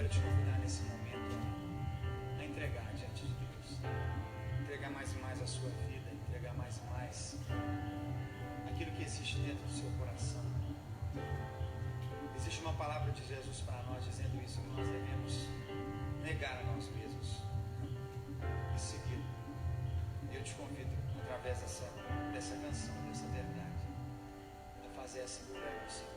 quero te convidar nesse momento a entregar diante de Deus. Entregar mais e mais a sua vida, entregar mais e mais aquilo que existe dentro do seu coração. Existe uma palavra de Jesus para nós dizendo isso, que nós devemos negar a nós mesmos e seguir. Eu te convido, através dessa canção, dessa verdade, a fazer essa entrega ao Senhor.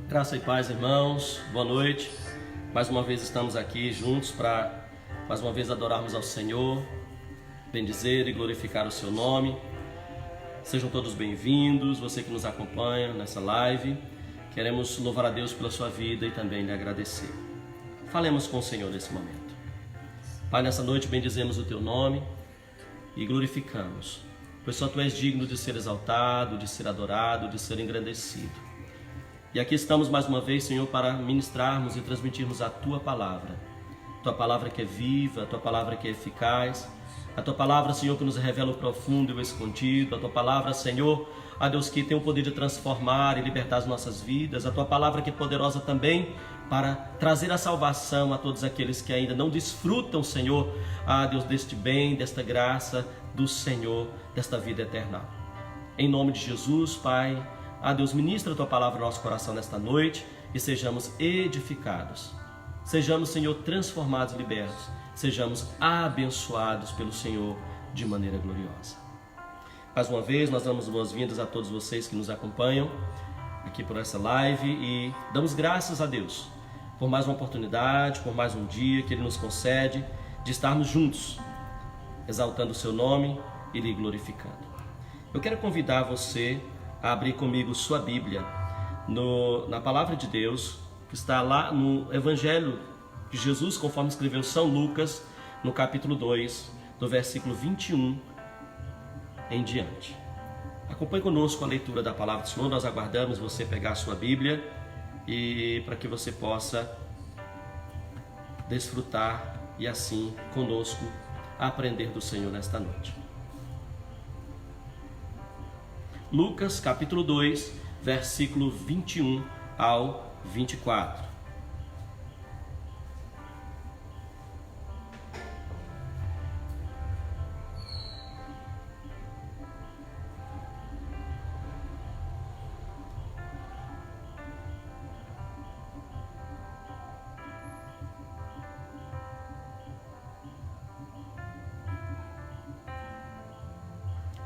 Graça e paz, irmãos, boa noite. Mais uma vez estamos aqui juntos para mais uma vez adorarmos ao Senhor, bendizer e glorificar o seu nome. Sejam todos bem-vindos, você que nos acompanha nessa live. Queremos louvar a Deus pela sua vida e também lhe agradecer. Falemos com o Senhor nesse momento. Pai, nessa noite bendizemos o teu nome e glorificamos, pois só tu és digno de ser exaltado, de ser adorado, de ser engrandecido. E aqui estamos mais uma vez, Senhor, para ministrarmos e transmitirmos a Tua Palavra que é viva, a Tua Palavra que é eficaz, a Tua Palavra, Senhor, que nos revela o profundo e o escondido, a Tua Palavra, Senhor, a Deus, que tem o poder de transformar e libertar as nossas vidas, a Tua Palavra que é poderosa também para trazer a salvação a todos aqueles que ainda não desfrutam, Senhor, a Deus, deste bem, desta graça do Senhor, desta vida eterna. Em nome de Jesus, Pai, Deus, ministra a Tua Palavra no nosso coração nesta noite e sejamos edificados. Sejamos, Senhor, transformados e libertos. Sejamos abençoados pelo Senhor de maneira gloriosa. Mais uma vez, nós damos boas-vindas a todos vocês que nos acompanham aqui por essa live e damos graças a Deus por mais uma oportunidade, por mais um dia que Ele nos concede de estarmos juntos, exaltando o Seu nome e lhe glorificando. Eu quero convidar você a abrir comigo sua Bíblia na Palavra de Deus, que está lá no Evangelho de Jesus, conforme escreveu São Lucas, no capítulo 2, do versículo 21 em diante. Acompanhe conosco a leitura da Palavra do Senhor. Nós aguardamos você pegar a sua Bíblia e para que você possa desfrutar e assim conosco aprender do Senhor nesta noite. Lucas capítulo 2, versículo 21 ao 24.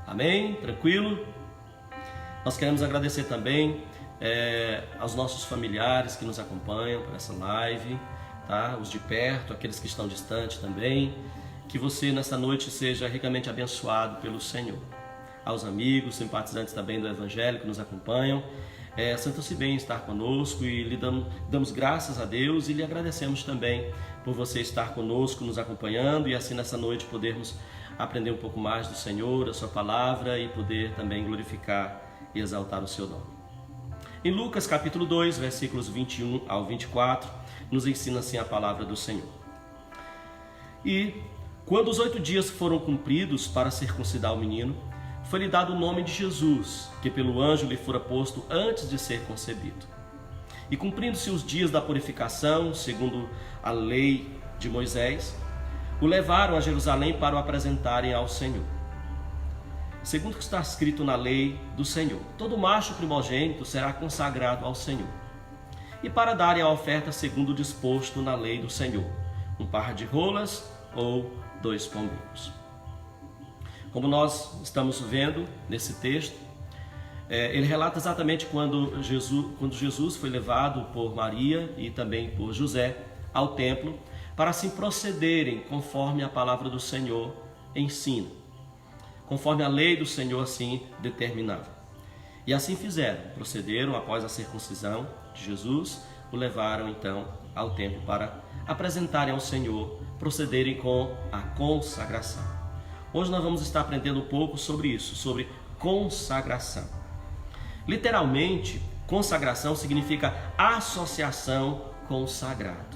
Amém? Tranquilo? Nós queremos agradecer também aos nossos familiares que nos acompanham por essa live, tá? Os de perto, aqueles que estão distantes também. Que você nessa noite seja ricamente abençoado pelo Senhor. Aos amigos, simpatizantes também do Evangelho que nos acompanham, sintam-se bem em estar conosco e lhe damos graças a Deus e lhe agradecemos também por você estar conosco, nos acompanhando e assim nessa noite podermos aprender um pouco mais do Senhor, a sua palavra e poder também glorificar e exaltar o seu nome. Em Lucas capítulo 2, versículos 21 ao 24, nos ensina assim a palavra do Senhor. E quando os 8 dias foram cumpridos para circuncidar o menino, foi-lhe dado o nome de Jesus, que pelo anjo lhe fora posto antes de ser concebido. E cumprindo-se os dias da purificação, segundo a lei de Moisés, o levaram a Jerusalém para o apresentarem ao Senhor. Segundo o que está escrito na lei do Senhor, todo macho primogênito será consagrado ao Senhor. E para darem a oferta segundo o disposto na lei do Senhor, um par de rolas ou 2 pombinhos. Como nós estamos vendo nesse texto, ele relata exatamente quando Jesus foi levado por Maria e também por José ao templo, para assim procederem conforme a palavra do Senhor ensina, conforme a lei do Senhor assim determinava. E assim fizeram, procederam após a circuncisão de Jesus, o levaram então ao templo para apresentarem ao Senhor, procederem com a consagração. Hoje nós vamos estar aprendendo um pouco sobre isso, sobre consagração. Literalmente, consagração significa associação com o sagrado.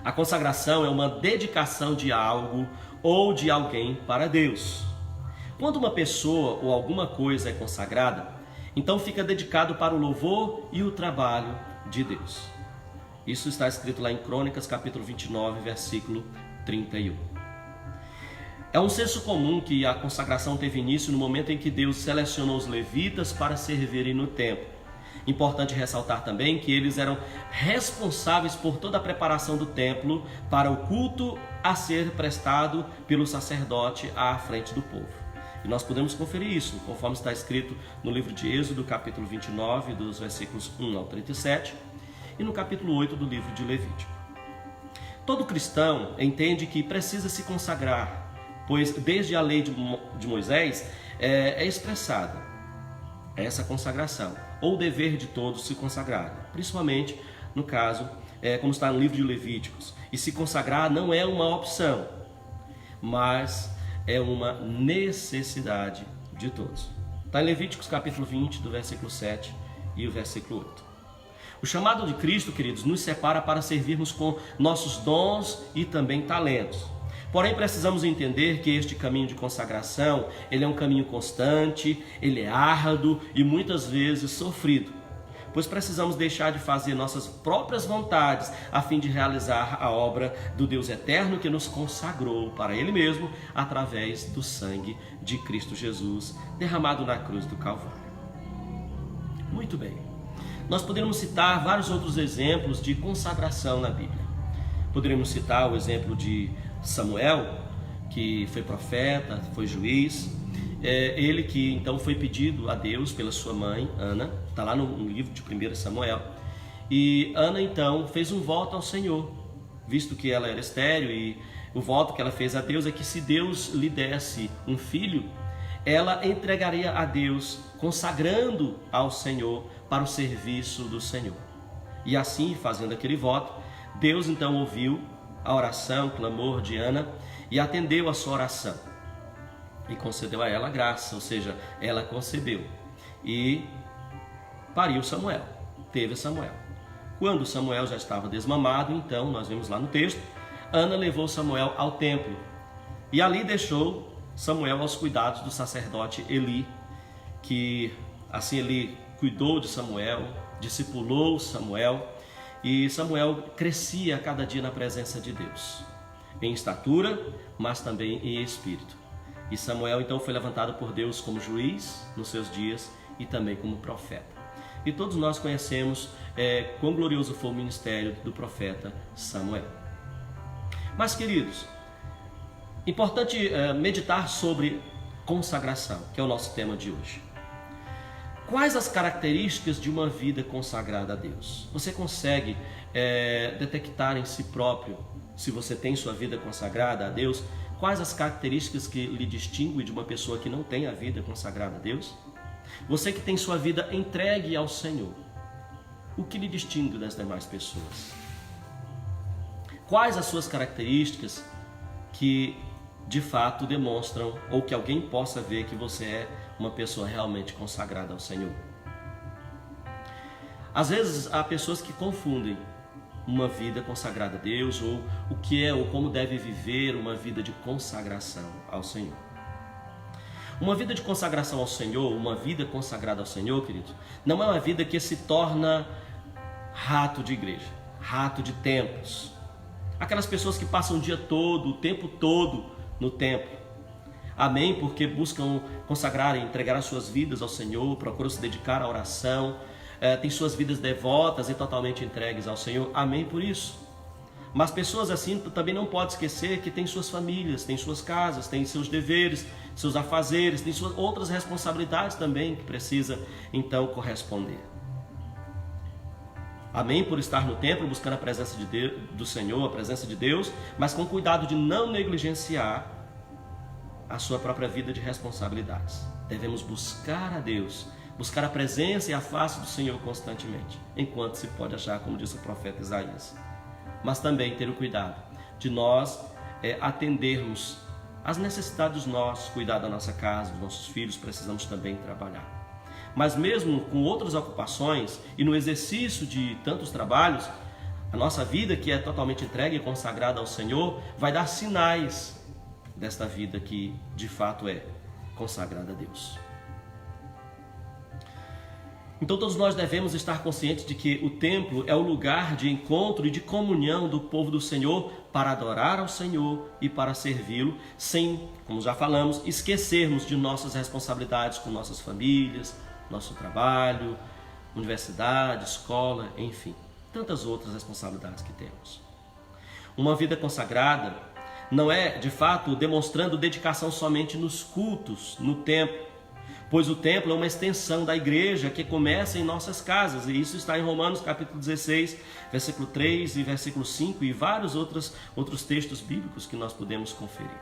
A consagração é uma dedicação de algo ou de alguém para Deus. Quando uma pessoa ou alguma coisa é consagrada, então fica dedicado para o louvor e o trabalho de Deus. Isso está escrito lá em Crônicas, capítulo 29, versículo 31. É um senso comum que a consagração teve início no momento em que Deus selecionou os levitas para servirem no templo. Importante ressaltar também que eles eram responsáveis por toda a preparação do templo para o culto a ser prestado pelo sacerdote à frente do povo. E nós podemos conferir isso, conforme está escrito no livro de Êxodo, capítulo 29, dos versículos 1 ao 37, e no capítulo 8 do livro de Levítico. Todo cristão entende que precisa se consagrar, pois desde a lei de Moisés é expressada essa consagração, ou o dever de todos se consagrarem, principalmente no caso, como está no livro de Levíticos. E se consagrar não é uma opção, mas é uma necessidade de todos. Está em Levíticos capítulo 20, do versículo 7 e o versículo 8. O chamado de Cristo, queridos, nos separa para servirmos com nossos dons e também talentos. Porém, precisamos entender que este caminho de consagração, ele é um caminho constante, ele é árduo e muitas vezes sofrido, pois precisamos deixar de fazer nossas próprias vontades a fim de realizar a obra do Deus eterno que nos consagrou para Ele mesmo através do sangue de Cristo Jesus derramado na cruz do Calvário. Muito bem, nós poderíamos citar vários outros exemplos de consagração na Bíblia. Poderíamos citar o exemplo de Samuel, que foi profeta, foi juiz, ele que então foi pedido a Deus pela sua mãe, Ana, está lá no livro de 1 Samuel, e Ana então fez um voto ao Senhor, visto que ela era estéril, e o voto que ela fez a Deus é que se Deus lhe desse um filho, ela entregaria a Deus, consagrando ao Senhor para o serviço do Senhor. E assim, fazendo aquele voto, Deus então ouviu a oração, o clamor de Ana e atendeu a sua oração e concedeu a ela graça, ou seja, ela concebeu e pariu Samuel, teve Samuel. Quando Samuel já estava desmamado, então, nós vemos lá no texto, Ana levou Samuel ao templo e ali deixou Samuel aos cuidados do sacerdote Eli, que assim ele cuidou de Samuel, discipulou Samuel, e Samuel crescia a cada dia na presença de Deus, em estatura, mas também em espírito. E Samuel então foi levantado por Deus como juiz nos seus dias e também como profeta. E todos nós conhecemos quão glorioso foi o ministério do profeta Samuel. Mas, queridos, importante meditar sobre consagração, que é o nosso tema de hoje. Quais as características de uma vida consagrada a Deus? Você consegue detectar em si próprio, se você tem sua vida consagrada a Deus, quais as características que lhe distinguem de uma pessoa que não tem a vida consagrada a Deus? Você que tem sua vida entregue ao Senhor, o que lhe distingue das demais pessoas? Quais as suas características que de fato demonstram, ou que alguém possa ver que você é uma pessoa realmente consagrada ao Senhor? Às vezes há pessoas que confundem uma vida consagrada a Deus, ou o que é ou como deve viver uma vida de consagração ao Senhor. Uma vida de consagração ao Senhor, uma vida consagrada ao Senhor, querido, não é uma vida que se torna rato de igreja, rato de templos. Aquelas pessoas que passam o dia todo, o tempo todo no templo. Amém? Porque buscam consagrar e entregar as suas vidas ao Senhor, procuram se dedicar à oração, têm suas vidas devotas e totalmente entregues ao Senhor. Amém por isso. Mas pessoas assim também não pode esquecer que têm suas famílias, têm suas casas, têm seus deveres, seus afazeres, têm suas outras responsabilidades também que precisa então corresponder. Amém? Por estar no templo buscando a presença de Deus, do Senhor, a presença de Deus, mas com cuidado de não negligenciar a sua própria vida de responsabilidades. Devemos buscar a Deus, buscar a presença e a face do Senhor constantemente, enquanto se pode achar, como disse o profeta Isaías. Mas também ter o cuidado de nós atendermos às necessidades dos nossos, cuidar da nossa casa, dos nossos filhos, precisamos também trabalhar. Mas mesmo com outras ocupações e no exercício de tantos trabalhos, a nossa vida, que é totalmente entregue e consagrada ao Senhor, vai dar sinais desta vida que de fato é consagrada a Deus. Então todos nós devemos estar conscientes de que o templo é o lugar de encontro e de comunhão do povo do Senhor para adorar ao Senhor e para servi-lo, sem, como já falamos, esquecermos de nossas responsabilidades com nossas famílias, nosso trabalho, universidade, escola, enfim, tantas outras responsabilidades que temos. Uma vida consagrada não é, de fato, demonstrando dedicação somente nos cultos, no templo, pois o templo é uma extensão da igreja que começa em nossas casas, e isso está em Romanos capítulo 16, versículo 3 e versículo 5, e vários outros textos bíblicos que nós podemos conferir.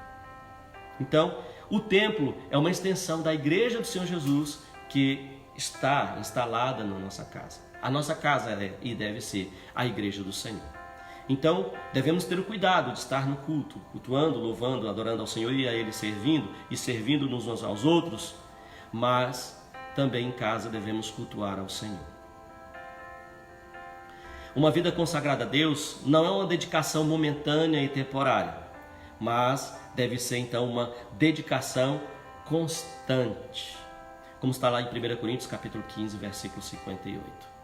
Então, o templo é uma extensão da igreja do Senhor Jesus que está instalada na nossa casa. A nossa casa é e deve ser a igreja do Senhor. Então, devemos ter o cuidado de estar no culto, cultuando, louvando, adorando ao Senhor e a Ele servindo, e servindo uns aos outros, mas também em casa devemos cultuar ao Senhor. Uma vida consagrada a Deus não é uma dedicação momentânea e temporária, mas deve ser então uma dedicação constante, como está lá em 1 Coríntios capítulo 15, versículo 58.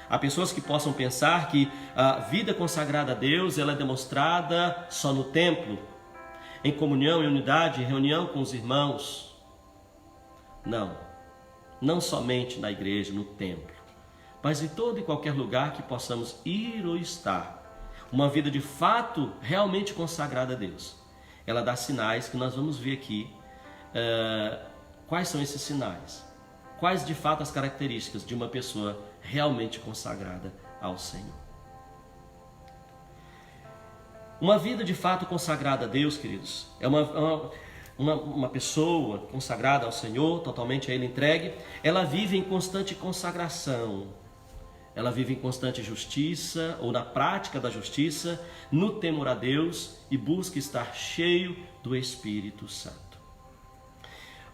Há pessoas que possam pensar que a vida consagrada a Deus ela é demonstrada só no templo, em comunhão, em unidade, em reunião com os irmãos. Não somente na igreja, no templo, mas em todo e qualquer lugar que possamos ir ou estar. Uma vida de fato realmente consagrada a Deus, ela dá sinais que nós vamos ver aqui. Quais são esses sinais? Quais de fato as características de uma pessoa realmente consagrada ao Senhor? Uma vida de fato consagrada a Deus, queridos, é uma pessoa consagrada ao Senhor, totalmente a Ele entregue. Ela vive em constante consagração, ela vive em constante justiça, ou na prática da justiça, no temor a Deus, e busca estar cheio do Espírito Santo.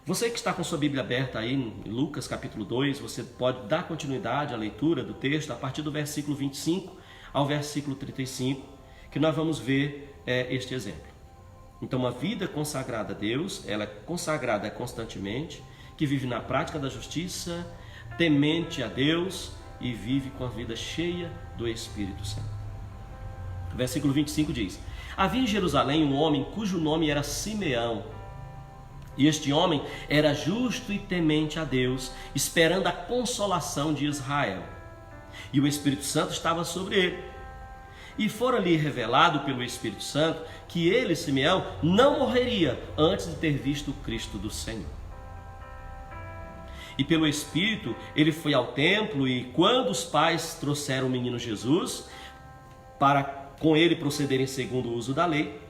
Você que está com sua Bíblia aberta aí em Lucas capítulo 2, você pode dar continuidade à leitura do texto a partir do versículo 25 ao versículo 35, que nós vamos ver este exemplo. Então, uma vida consagrada a Deus, ela é consagrada constantemente, que vive na prática da justiça, temente a Deus e vive com a vida cheia do Espírito Santo. O versículo 25 diz: havia em Jerusalém um homem cujo nome era Simeão. E este homem era justo e temente a Deus, esperando a consolação de Israel. E o Espírito Santo estava sobre ele. E fora-lhe revelado pelo Espírito Santo que ele, Simeão, não morreria antes de ter visto o Cristo do Senhor. E pelo Espírito ele foi ao templo, e quando os pais trouxeram o menino Jesus para com ele procederem segundo o uso da lei,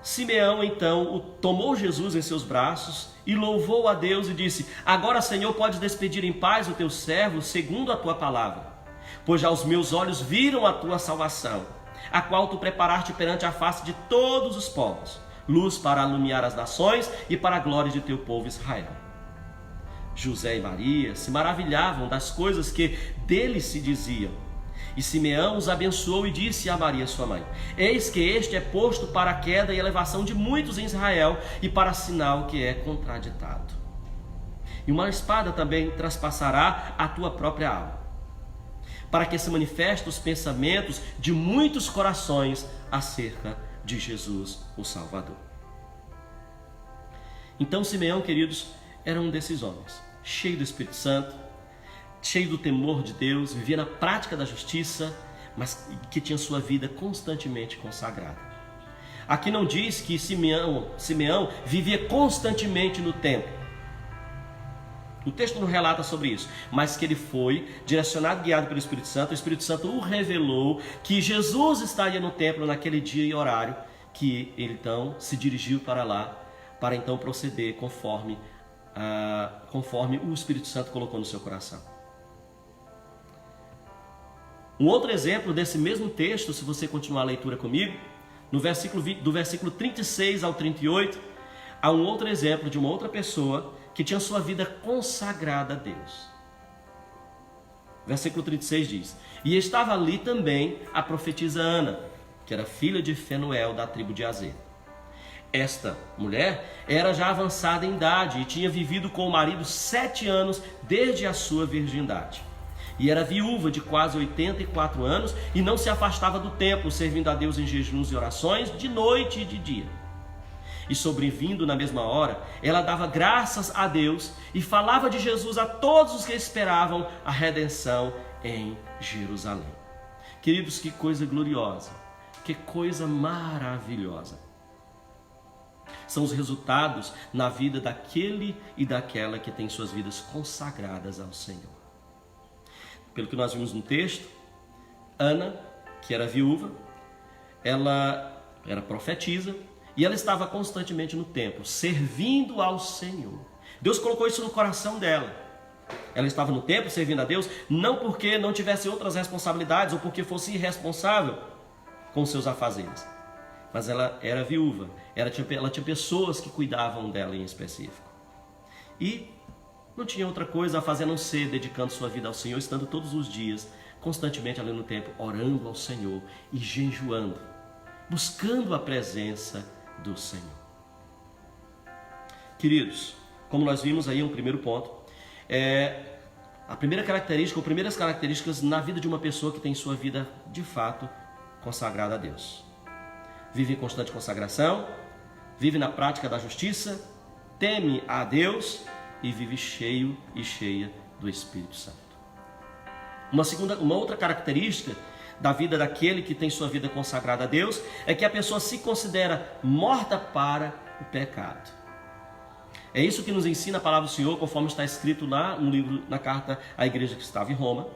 Simeão então tomou Jesus em seus braços e louvou a Deus e disse: agora, Senhor, podes despedir em paz o teu servo segundo a tua palavra, pois já os meus olhos viram a tua salvação, a qual tu preparaste perante a face de todos os povos, luz para alumiar as nações e para a glória de teu povo Israel. José e Maria se maravilhavam das coisas que deles se diziam. E Simeão os abençoou e disse a Maria sua mãe: eis que este é posto para a queda e elevação de muitos em Israel, e para sinal que é contraditado. E uma espada também traspassará a tua própria alma, para que se manifestem os pensamentos de muitos corações acerca de Jesus, o Salvador. Então Simeão, queridos, era um desses homens, cheio do Espírito Santo, cheio do temor de Deus, vivia na prática da justiça, mas que tinha sua vida constantemente consagrada. Aqui não diz que Simeão vivia constantemente no templo. O texto não relata sobre isso, mas que ele foi direcionado, guiado pelo Espírito Santo. O Espírito Santo o revelou que Jesus estaria no templo naquele dia e horário, que ele então se dirigiu para lá, para então proceder conforme o Espírito Santo colocou no seu coração. Um outro exemplo desse mesmo texto, se você continuar a leitura comigo, do versículo 36 ao 38, há um outro exemplo de uma outra pessoa que tinha sua vida consagrada a Deus. Versículo 36 diz: e estava ali também a profetisa Ana, que era filha de Fenuel, da tribo de Azer. Esta mulher era já avançada em idade e tinha vivido com o marido 7 anos desde a sua virgindade. E era viúva de quase 84 anos e não se afastava do templo, servindo a Deus em jejuns e orações de noite e de dia. E sobrevindo na mesma hora, ela dava graças a Deus e falava de Jesus a todos os que esperavam a redenção em Jerusalém. Queridos, que coisa gloriosa, que coisa maravilhosa. São os resultados na vida daquele e daquela que tem suas vidas consagradas ao Senhor. Pelo que nós vimos no texto, Ana, que era viúva, ela era profetisa e ela estava constantemente no templo, servindo ao Senhor. Deus colocou isso no coração dela. Ela estava no templo servindo a Deus, não porque não tivesse outras responsabilidades ou porque fosse irresponsável com seus afazeres, mas ela era viúva, ela tinha pessoas que cuidavam dela em específico. E não tinha outra coisa a fazer a não ser dedicando sua vida ao Senhor, estando todos os dias, constantemente ali no templo, orando ao Senhor e jejuando, buscando a presença do Senhor. Queridos, como nós vimos aí um primeiro ponto, a primeira característica, ou primeiras características na vida de uma pessoa que tem sua vida de fato consagrada a Deus. Vive em constante consagração, vive na prática da justiça, teme a Deus e vive cheio e cheia do Espírito Santo. Uma outra característica da vida daquele que tem sua vida consagrada a Deus é que a pessoa se considera morta para o pecado. É isso que nos ensina a palavra do Senhor, conforme está escrito lá no livro, na carta à igreja que estava em Roma,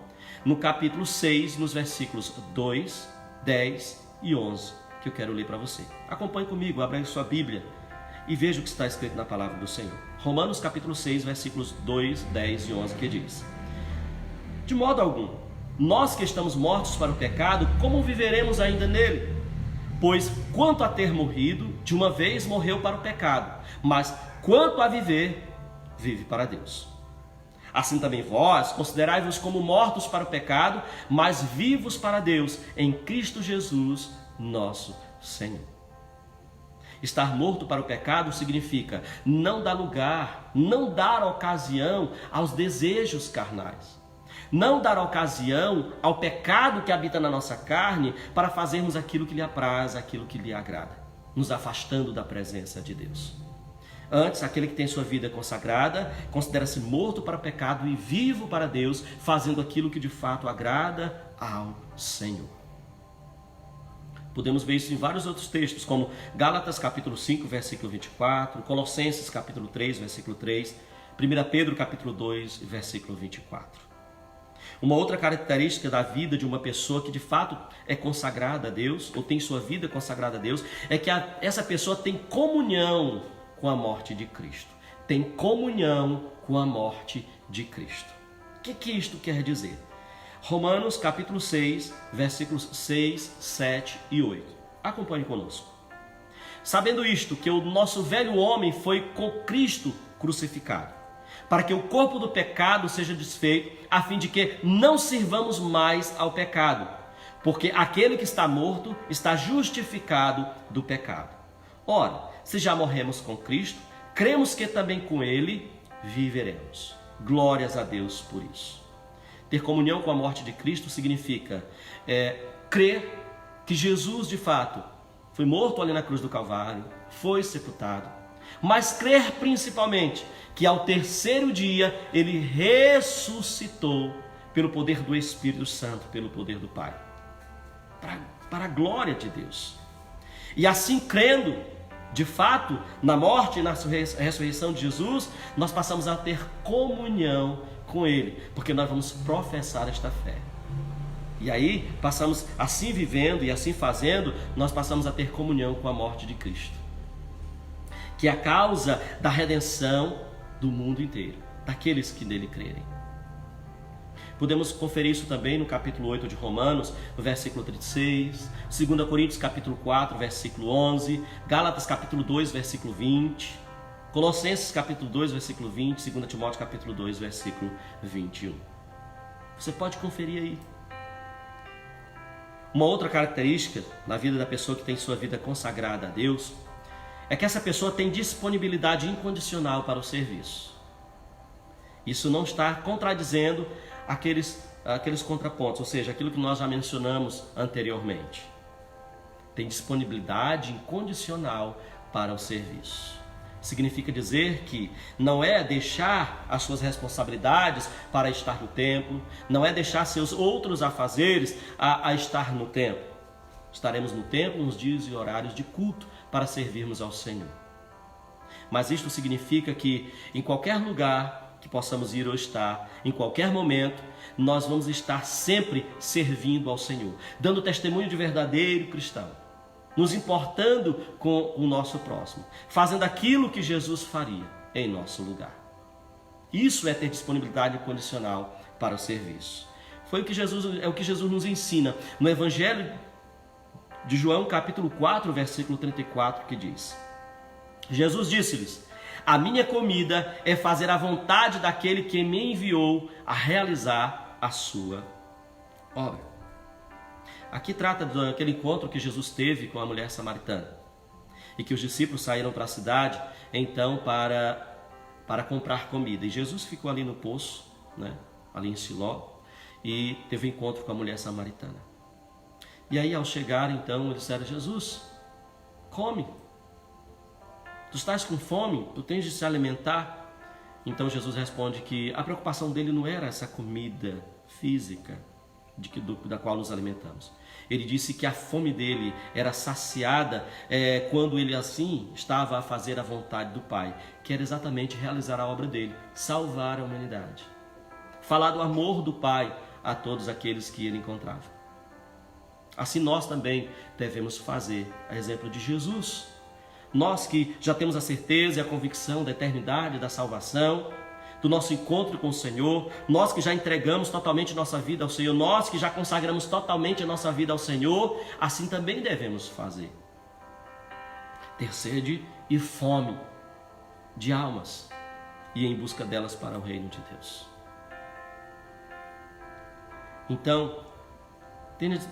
no capítulo 6, nos versículos 2, 10 e 11, que eu quero ler para você. Acompanhe comigo, abra aí sua Bíblia e veja o que está escrito na palavra do Senhor. Romanos capítulo 6, versículos 2, 10 e 11, que diz: de modo algum, nós que estamos mortos para o pecado, como viveremos ainda nele? Pois quanto a ter morrido, de uma vez morreu para o pecado, mas quanto a viver, vive para Deus. Assim também vós, considerai-vos como mortos para o pecado, mas vivos para Deus, em Cristo Jesus, nosso Senhor. Estar morto para o pecado significa não dar lugar, não dar ocasião aos desejos carnais. Não dar ocasião ao pecado que habita na nossa carne para fazermos aquilo que lhe apraz, aquilo que lhe agrada, nos afastando da presença de Deus. Antes, aquele que tem sua vida consagrada considera-se morto para o pecado e vivo para Deus, fazendo aquilo que de fato agrada ao Senhor. Podemos ver isso em vários outros textos, como Gálatas capítulo 5, versículo 24, Colossenses capítulo 3, versículo 3, 1 Pedro capítulo 2, versículo 24. Uma outra característica da vida de uma pessoa que de fato é consagrada a Deus, ou tem sua vida consagrada a Deus, é que essa pessoa tem comunhão com a morte de Cristo. Tem comunhão com a morte de Cristo. O que isto quer dizer? Romanos capítulo 6, versículos 6, 7 e 8. Acompanhe conosco. Sabendo isto, que o nosso velho homem foi com Cristo crucificado, para que o corpo do pecado seja desfeito, a fim de que não sirvamos mais ao pecado, porque aquele que está morto está justificado do pecado. Ora, se já morremos com Cristo, cremos que também com Ele viveremos. Glórias a Deus por isso. Ter comunhão com a morte de Cristo significa crer que Jesus de fato foi morto ali na cruz do Calvário, foi sepultado, mas crer principalmente que ao terceiro dia Ele ressuscitou pelo poder do Espírito Santo, pelo poder do Pai, para a glória de Deus. E assim crendo, de fato, na morte e na ressurreição de Jesus, nós passamos a ter comunhão com Ele, porque nós vamos professar esta fé. E aí, passamos assim vivendo e assim fazendo, nós passamos a ter comunhão com a morte de Cristo, que é a causa da redenção do mundo inteiro, daqueles que nele crerem. Podemos conferir isso também no capítulo 8 de Romanos, no versículo 36, 2 Coríntios capítulo 4, versículo 11, Gálatas capítulo 2, versículo 20, Colossenses capítulo 2, versículo 20, 2 Timóteo capítulo 2, versículo 21. Você pode conferir aí. Uma outra característica na vida da pessoa que tem sua vida consagrada a Deus é que essa pessoa tem disponibilidade incondicional para o serviço. Isso não está contradizendo aqueles contrapontos, ou seja, aquilo que nós já mencionamos anteriormente. Tem disponibilidade incondicional para o serviço. Significa dizer que não é deixar as suas responsabilidades para estar no templo, não é deixar seus outros afazeres a estar no templo. Estaremos no templo nos dias e horários de culto para servirmos ao Senhor. Mas isto significa que em qualquer lugar que possamos ir ou estar, em qualquer momento, nós vamos estar sempre servindo ao Senhor, dando testemunho de verdadeiro cristão, nos importando com o nosso próximo, fazendo aquilo que Jesus faria em nosso lugar. Isso é ter disponibilidade incondicional para o serviço. É o que Jesus nos ensina no Evangelho de João, capítulo 4, versículo 34, que diz: Jesus disse-lhes: a minha comida é fazer a vontade daquele que me enviou a realizar a sua obra. Aqui trata daquele encontro que Jesus teve com a mulher samaritana e que os discípulos saíram para a cidade então para comprar comida. E Jesus ficou ali no poço, ali em Siló, e teve um encontro com a mulher samaritana. E aí, ao chegar, então, eles disseram: Jesus, come. Tu estás com fome? Tu tens de se alimentar? Então Jesus responde que a preocupação dele não era essa comida física da qual nos alimentamos. Ele disse que a fome dele era saciada quando ele assim estava a fazer a vontade do Pai, que era exatamente realizar a obra dele, salvar a humanidade, falar do amor do Pai a todos aqueles que ele encontrava. Assim nós também devemos fazer, a exemplo de Jesus. Nós que já temos a certeza e a convicção da eternidade, da salvação, do nosso encontro com o Senhor, nós que já entregamos totalmente nossa vida ao Senhor, nós que já consagramos totalmente a nossa vida ao Senhor, assim também devemos fazer. Ter sede e fome de almas e em busca delas para o reino de Deus. Então,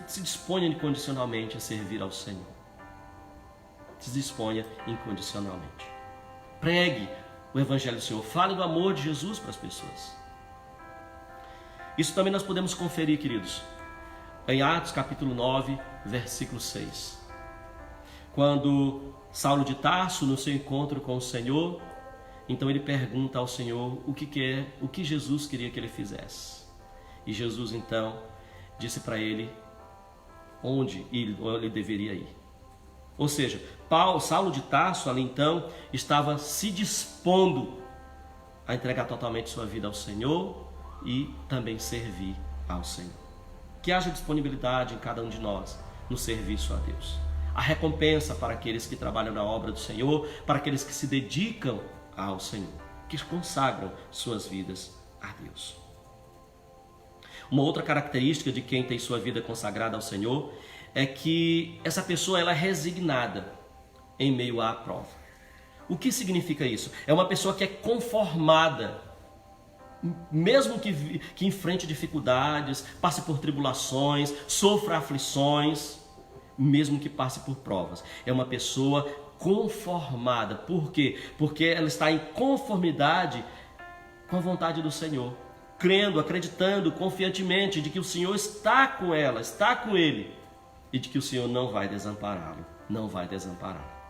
se disponha incondicionalmente a servir ao Senhor. Se disponha incondicionalmente. Pregue o Evangelho do Senhor. Fale do amor de Jesus para as pessoas. Isso também nós podemos conferir, queridos, em Atos capítulo 9, versículo 6. Quando Saulo de Tarso, no seu encontro com o Senhor, então ele pergunta ao Senhor o que Jesus queria que ele fizesse. E Jesus então disse para ele onde ele deveria ir. Ou seja, Saulo de Tarso ali então estava se dispondo a entregar totalmente sua vida ao Senhor e também servir ao Senhor. Que haja disponibilidade em cada um de nós no serviço a Deus. A recompensa para aqueles que trabalham na obra do Senhor, para aqueles que se dedicam ao Senhor, que consagram suas vidas a Deus. Uma outra característica de quem tem sua vida consagrada ao Senhor é que essa pessoa ela é resignada em meio à prova. O que significa isso? É uma pessoa que é conformada mesmo que enfrente dificuldades, passe por tribulações, sofra aflições, mesmo que passe por provas. É uma pessoa conformada. Por quê? Porque ela está em conformidade com a vontade do Senhor, crendo, acreditando confiantemente de que o Senhor está com ela, está com ele, e de que o Senhor não vai desampará-lo, não vai desampará-lo.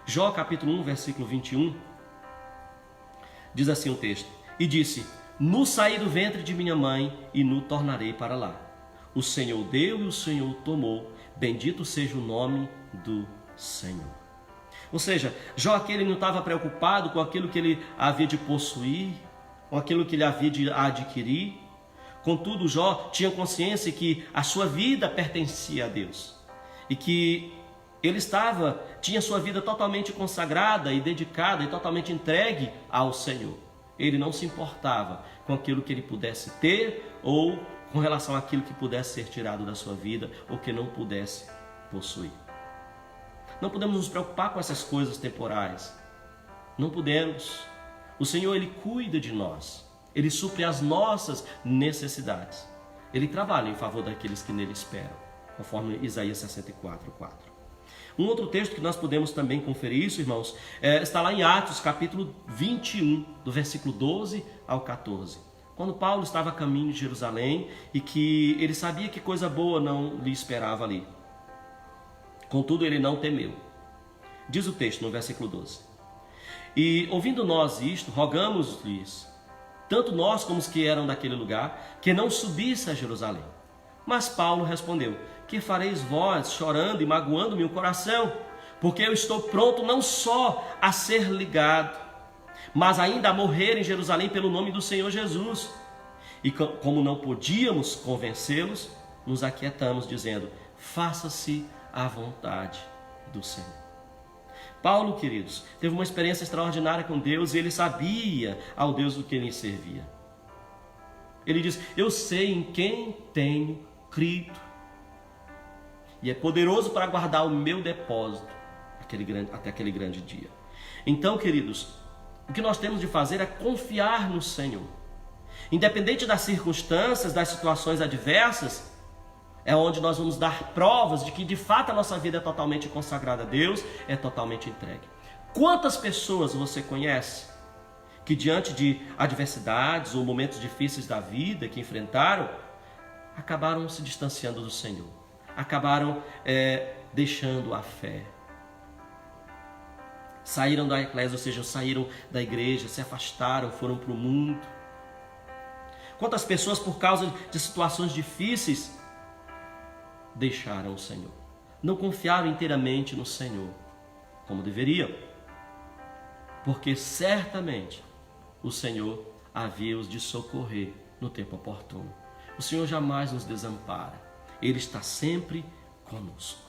Jó capítulo 1, versículo 21, diz assim o texto: e disse: no saí do ventre de minha mãe e no tornarei para lá. O Senhor deu e o Senhor tomou, bendito seja o nome do Senhor. Ou seja, Jó aqui ele não estava preocupado com aquilo que ele havia de possuir, com aquilo que ele havia de adquirir. Contudo, Jó tinha consciência que a sua vida pertencia a Deus e que ele tinha sua vida totalmente consagrada e dedicada e totalmente entregue ao Senhor. Ele não se importava com aquilo que ele pudesse ter ou com relação àquilo que pudesse ser tirado da sua vida ou que não pudesse possuir. Não podemos nos preocupar com essas coisas temporais. Não podemos. O Senhor, Ele cuida de nós. Ele supre as nossas necessidades. Ele trabalha em favor daqueles que nele esperam, conforme Isaías 64:4. Um outro texto que nós podemos também conferir isso, irmãos, está lá em Atos, capítulo 21, do versículo 12 ao 14. Quando Paulo estava a caminho de Jerusalém e que ele sabia que coisa boa não lhe esperava ali. Contudo, ele não temeu. Diz o texto no versículo 12. E ouvindo nós isto, rogamos-lhes, tanto nós como os que eram daquele lugar, que não subisse a Jerusalém. Mas Paulo respondeu: que fareis vós, chorando e magoando-me o coração? Porque eu estou pronto não só a ser ligado, mas ainda a morrer em Jerusalém pelo nome do Senhor Jesus. E como não podíamos convencê-los, nos aquietamos, dizendo: faça-se a vontade do Senhor. Paulo, queridos, teve uma experiência extraordinária com Deus e ele sabia ao Deus do que ele servia. Ele diz: eu sei em quem tenho crido e é poderoso para guardar o meu depósito até aquele grande dia. Então, queridos, o que nós temos de fazer é confiar no Senhor. Independente das circunstâncias, das situações adversas, é onde nós vamos dar provas de que de fato a nossa vida é totalmente consagrada a Deus, é totalmente entregue. Quantas pessoas você conhece que diante de adversidades ou momentos difíceis da vida que enfrentaram, acabaram se distanciando do Senhor, acabaram deixando a fé, saíram da eclésia, ou seja, saíram da igreja, se afastaram, foram para o mundo. Quantas pessoas por causa de situações difíceis deixaram o Senhor, não confiaram inteiramente no Senhor como deveriam, porque certamente o Senhor havia-os de socorrer no tempo oportuno. O Senhor jamais nos desampara, Ele está sempre conosco.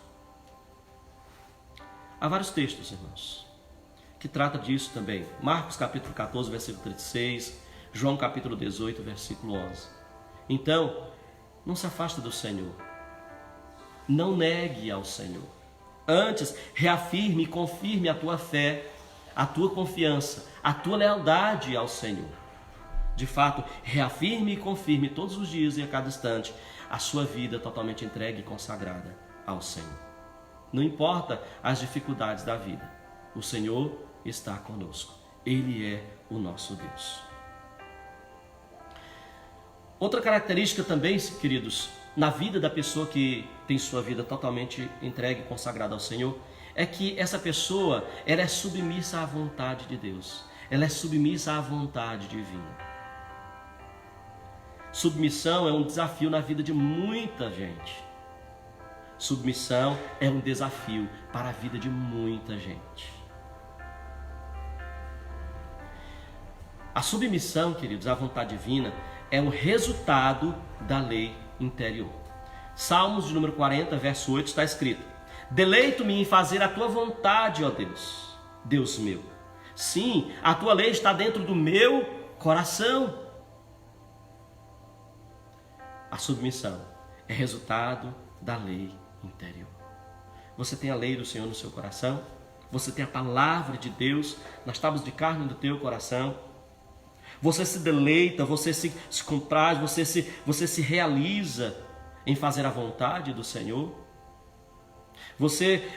Há vários textos, irmãos, que tratam disso também. Marcos capítulo 14, versículo 36, João capítulo 18, versículo 11. Então, não se afasta do Senhor. Não negue ao Senhor. Antes, reafirme e confirme a tua fé, a tua confiança, a tua lealdade ao Senhor. De fato, reafirme e confirme todos os dias e a cada instante a sua vida totalmente entregue e consagrada ao Senhor. Não importa as dificuldades da vida, o Senhor está conosco. Ele é o nosso Deus. Outra característica também, queridos, na vida da pessoa que tem sua vida totalmente entregue e consagrada ao Senhor, é que essa pessoa, ela é submissa à vontade de Deus. Ela é submissa à vontade divina. Submissão é um desafio na vida de muita gente. Submissão é um desafio para a vida de muita gente. A submissão, queridos, à vontade divina é o resultado da lei interior. Salmos de número 40, verso 8 está escrito: deleito-me em fazer a tua vontade, ó Deus, Deus meu. Sim, a tua lei está dentro do meu coração. A submissão é resultado da lei interior. Você tem a lei do Senhor no seu coração? Você tem a palavra de Deus nas tábuas de carne do teu coração? Você se deleita, você se compraz, você se realiza em fazer a vontade do Senhor? Você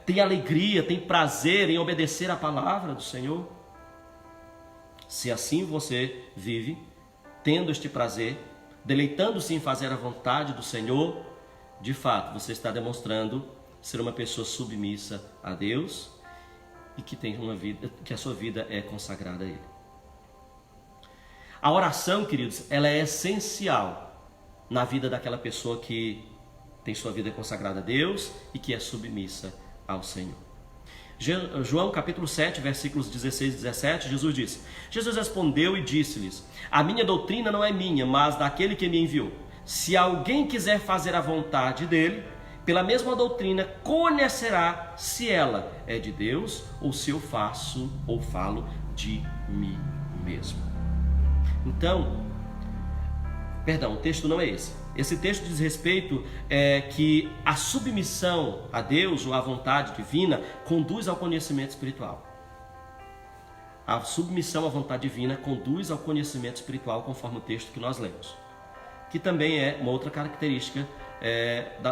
tem alegria, tem prazer em obedecer a palavra do Senhor? Se assim você vive, tendo este prazer, deleitando-se em fazer a vontade do Senhor, de fato você está demonstrando ser uma pessoa submissa a Deus e que tem uma vida, que a sua vida é consagrada a Ele. A oração, queridos, ela é essencial na vida daquela pessoa que tem sua vida consagrada a Deus e que é submissa ao Senhor. João capítulo 7, versículos 16 e 17, Jesus disse: Jesus respondeu e disse-lhes: a minha doutrina não é minha, mas daquele que me enviou. Se alguém quiser fazer a vontade dele, pela mesma doutrina conhecerá se ela é de Deus ou se eu faço ou falo de mim mesmo. Então, perdão, o texto não é esse. Esse texto diz respeito que a submissão a Deus ou à vontade divina conduz ao conhecimento espiritual. A submissão à vontade divina conduz ao conhecimento espiritual, conforme o texto que nós lemos. Que também é uma outra característica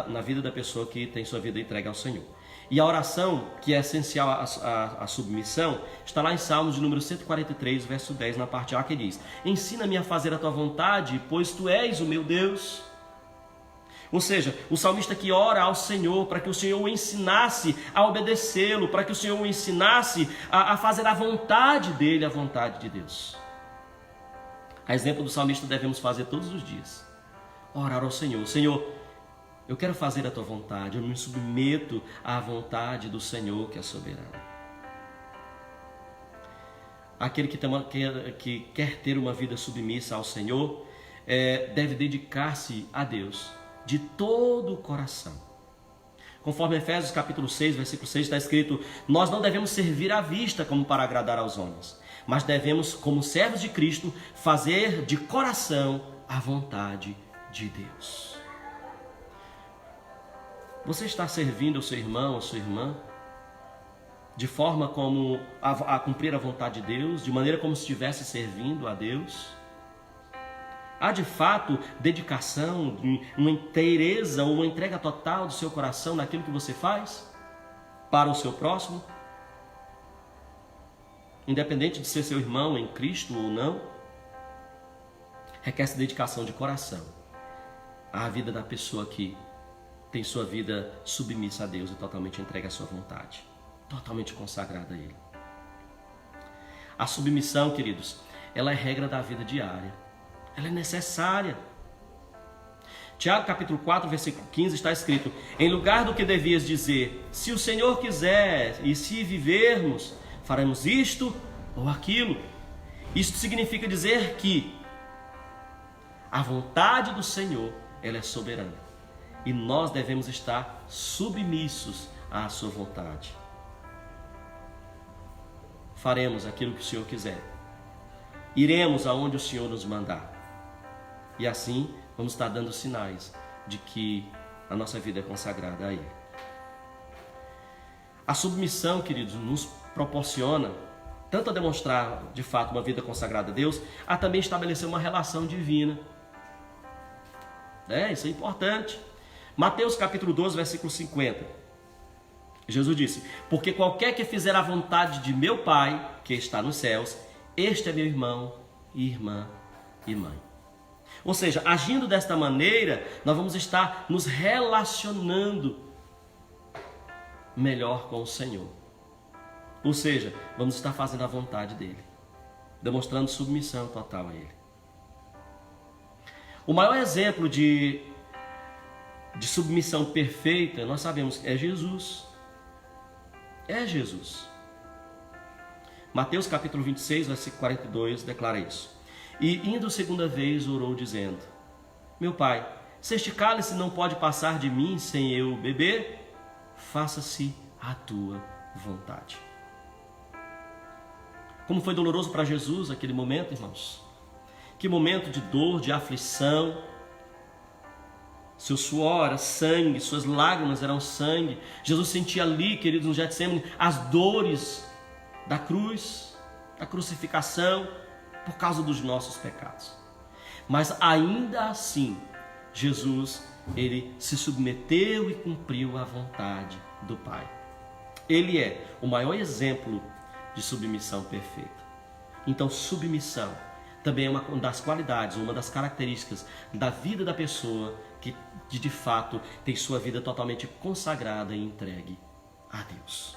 na vida da pessoa que tem sua vida entregue ao Senhor. E a oração, que é essencial à submissão, está lá em Salmos de número 143, verso 10, na parte A, que diz: ensina-me a fazer a tua vontade, pois tu és o meu Deus. Ou seja, o salmista que ora ao Senhor para que o Senhor o ensinasse a obedecê-lo, para que o Senhor o ensinasse a fazer a vontade dele, a vontade de Deus. A exemplo do salmista devemos fazer todos os dias. Orar ao Senhor: Senhor, eu quero fazer a tua vontade, eu me submeto à vontade do Senhor que é soberano. Aquele que quer ter uma vida submissa ao Senhor deve dedicar-se a Deus de todo o coração. Conforme Efésios capítulo 6, versículo 6 está escrito: nós não devemos servir à vista como para agradar aos homens, mas devemos, como servos de Cristo, fazer de coração a vontade de Deus. Você está servindo o seu irmão, a sua irmã, de forma como a cumprir a vontade de Deus, de maneira como se estivesse servindo a Deus? Há de fato dedicação, uma inteireza, uma entrega total do seu coração naquilo que você faz para o seu próximo? Independente de ser seu irmão em Cristo ou não, requer dedicação de coração à vida da pessoa que tem sua vida submissa a Deus e totalmente entregue à sua vontade, totalmente consagrada a Ele. A submissão, queridos, ela é regra da vida diária, ela é necessária. Tiago capítulo 4, versículo 15 está escrito: em lugar do que devias dizer, se o Senhor quiser e se vivermos, faremos isto ou aquilo. Isto significa dizer que a vontade do Senhor, ela é soberana. E nós devemos estar submissos à sua vontade. Faremos aquilo que o Senhor quiser. Iremos aonde o Senhor nos mandar. E assim vamos estar dando sinais de que a nossa vida é consagrada a Ele. A submissão, queridos, nos proporciona tanto a demonstrar de fato uma vida consagrada a Deus, a também estabelecer uma relação divina. Isso é importante. Mateus capítulo 12, versículo 50. Jesus disse: porque qualquer que fizer a vontade de meu Pai, que está nos céus, este é meu irmão, irmã e mãe. Ou seja, agindo desta maneira, nós vamos estar nos relacionando melhor com o Senhor. Ou seja, vamos estar fazendo a vontade dEle, demonstrando submissão total a Ele. O maior exemplo de submissão perfeita, nós sabemos que é Jesus. É Jesus. Mateus capítulo 26, versículo 42, declara isso. E indo segunda vez, orou dizendo: meu Pai, se este cálice não pode passar de mim sem eu beber, faça-se a tua vontade. Como foi doloroso para Jesus aquele momento, irmãos. Que momento de dor, de aflição. Seu suor era sangue, suas lágrimas eram sangue. Jesus sentia ali, queridos, no Getsemane, as dores da cruz, da crucificação. por causa dos nossos pecados. Mas ainda assim, Jesus, ele se submeteu e cumpriu a vontade do Pai. Ele é o maior exemplo de submissão perfeita. Então, submissão também é uma das qualidades, uma das características da vida da pessoa que de fato tem sua vida totalmente consagrada e entregue a Deus.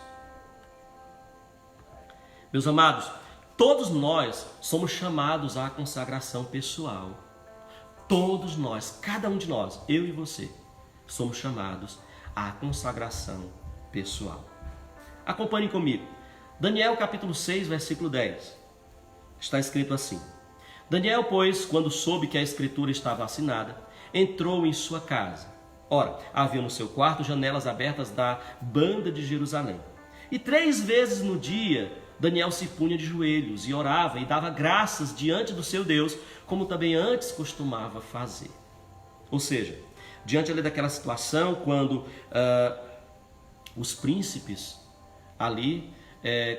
Meus amados, todos nós somos chamados à consagração pessoal. Todos nós, cada um de nós, eu e você, somos chamados à consagração pessoal. Acompanhe comigo. Daniel capítulo 6, versículo 10. Está escrito assim: Daniel, pois, quando soube que a escritura estava assinada, entrou em sua casa. Ora, havia no seu quarto janelas abertas da banda de Jerusalém. E 3 vezes no dia, Daniel se punha de joelhos e orava e dava graças diante do seu Deus, como também antes costumava fazer. Ou seja, diante ali daquela situação, quando os príncipes ali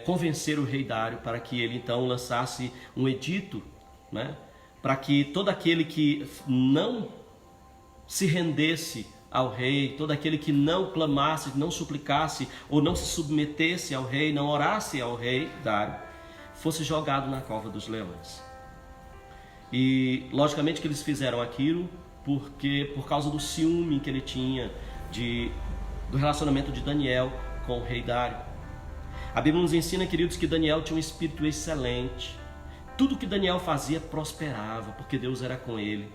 convenceram o rei Dário para que ele então lançasse um edito, né, para que todo aquele que não se rendesse ao rei, todo aquele que não clamasse, não suplicasse ou não se submetesse ao rei, não orasse ao rei Dário, fosse jogado na cova dos leões. E logicamente que eles fizeram aquilo por causa do ciúme que ele tinha do relacionamento de Daniel com o rei Dário. A Bíblia nos ensina, queridos, que Daniel tinha um espírito excelente. Tudo que Daniel fazia prosperava, porque Deus era com ele.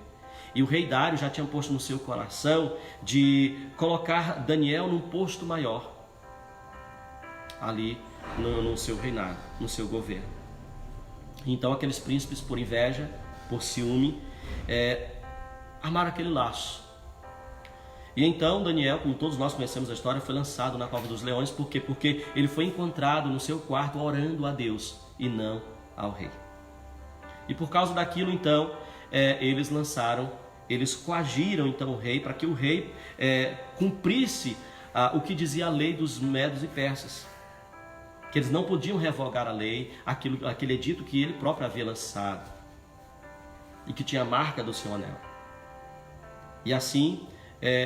E o rei Dário já tinha posto no seu coração de colocar Daniel num posto maior ali no seu reinado, no seu governo. Então aqueles príncipes, por inveja, por ciúme, armaram aquele laço. E então Daniel, como todos nós conhecemos a história, foi lançado na cova dos leões. Por quê? Porque ele foi encontrado no seu quarto orando a Deus e não ao rei. E por causa daquilo, então, eles coagiram então o rei para que o rei cumprisse o que dizia a lei dos medos e persas, que eles não podiam revogar a lei, aquele edito que ele próprio havia lançado e que tinha a marca do seu anel. E assim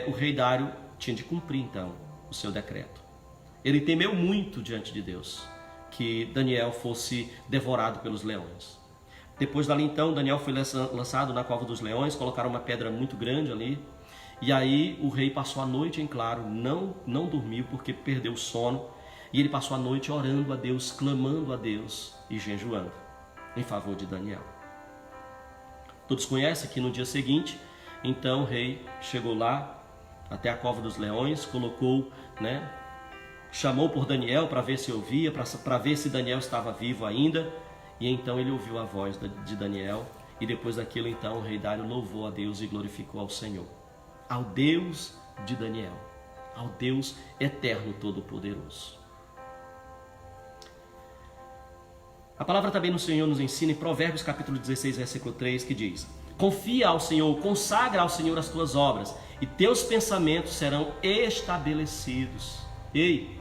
o rei Dário tinha de cumprir então o seu decreto. Ele temeu muito diante de Deus que Daniel fosse devorado pelos leões. Depois dali então, Daniel foi lançado na cova dos leões, colocaram uma pedra muito grande ali, e aí o rei passou a noite em claro, não dormiu porque perdeu o sono, e ele passou a noite orando a Deus, clamando a Deus e jejuando em favor de Daniel. Todos conhecem que no dia seguinte, então o rei chegou lá até a cova dos leões, colocou, chamou por Daniel para ver se ouvia, para ver se Daniel estava vivo ainda. E então ele ouviu a voz de Daniel, e depois daquilo então o rei Dário louvou a Deus e glorificou ao Senhor, ao Deus de Daniel, ao Deus eterno todo-poderoso. A palavra também no Senhor nos ensina em Provérbios capítulo 16, versículo 3, que diz: confia ao Senhor, consagra ao Senhor as tuas obras, e teus pensamentos serão estabelecidos. Ei,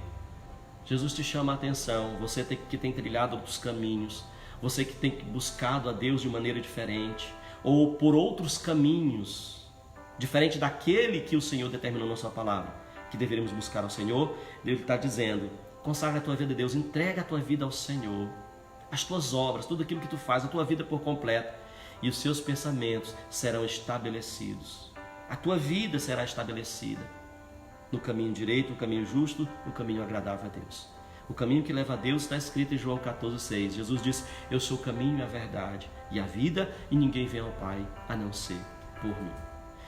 Jesus te chama a atenção, você que tem trilhado outros caminhos, você que tem buscado a Deus de maneira diferente, ou por outros caminhos, diferente daquele que o Senhor determinou na sua palavra, que deveríamos buscar ao Senhor. Ele está dizendo: consagra a tua vida a Deus, entrega a tua vida ao Senhor, as tuas obras, tudo aquilo que tu faz, a tua vida por completo, e os seus pensamentos serão estabelecidos. A tua vida será estabelecida no caminho direito, no caminho justo, no caminho agradável a Deus. O caminho que leva a Deus está escrito em João 14,6. Jesus diz: eu sou o caminho, a verdade e a vida, e ninguém vem ao Pai a não ser por mim.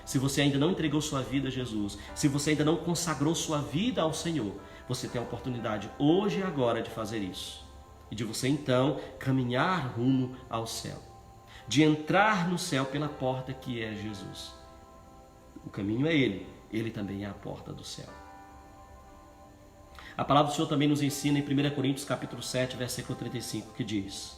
Se você ainda não entregou sua vida a Jesus, se você ainda não consagrou sua vida ao Senhor, você tem a oportunidade hoje e agora de fazer isso. E de você então caminhar rumo ao céu, de entrar no céu pela porta que é Jesus. O caminho é Ele também é a porta do céu. A palavra do Senhor também nos ensina em 1 Coríntios capítulo 7, versículo 35, que diz: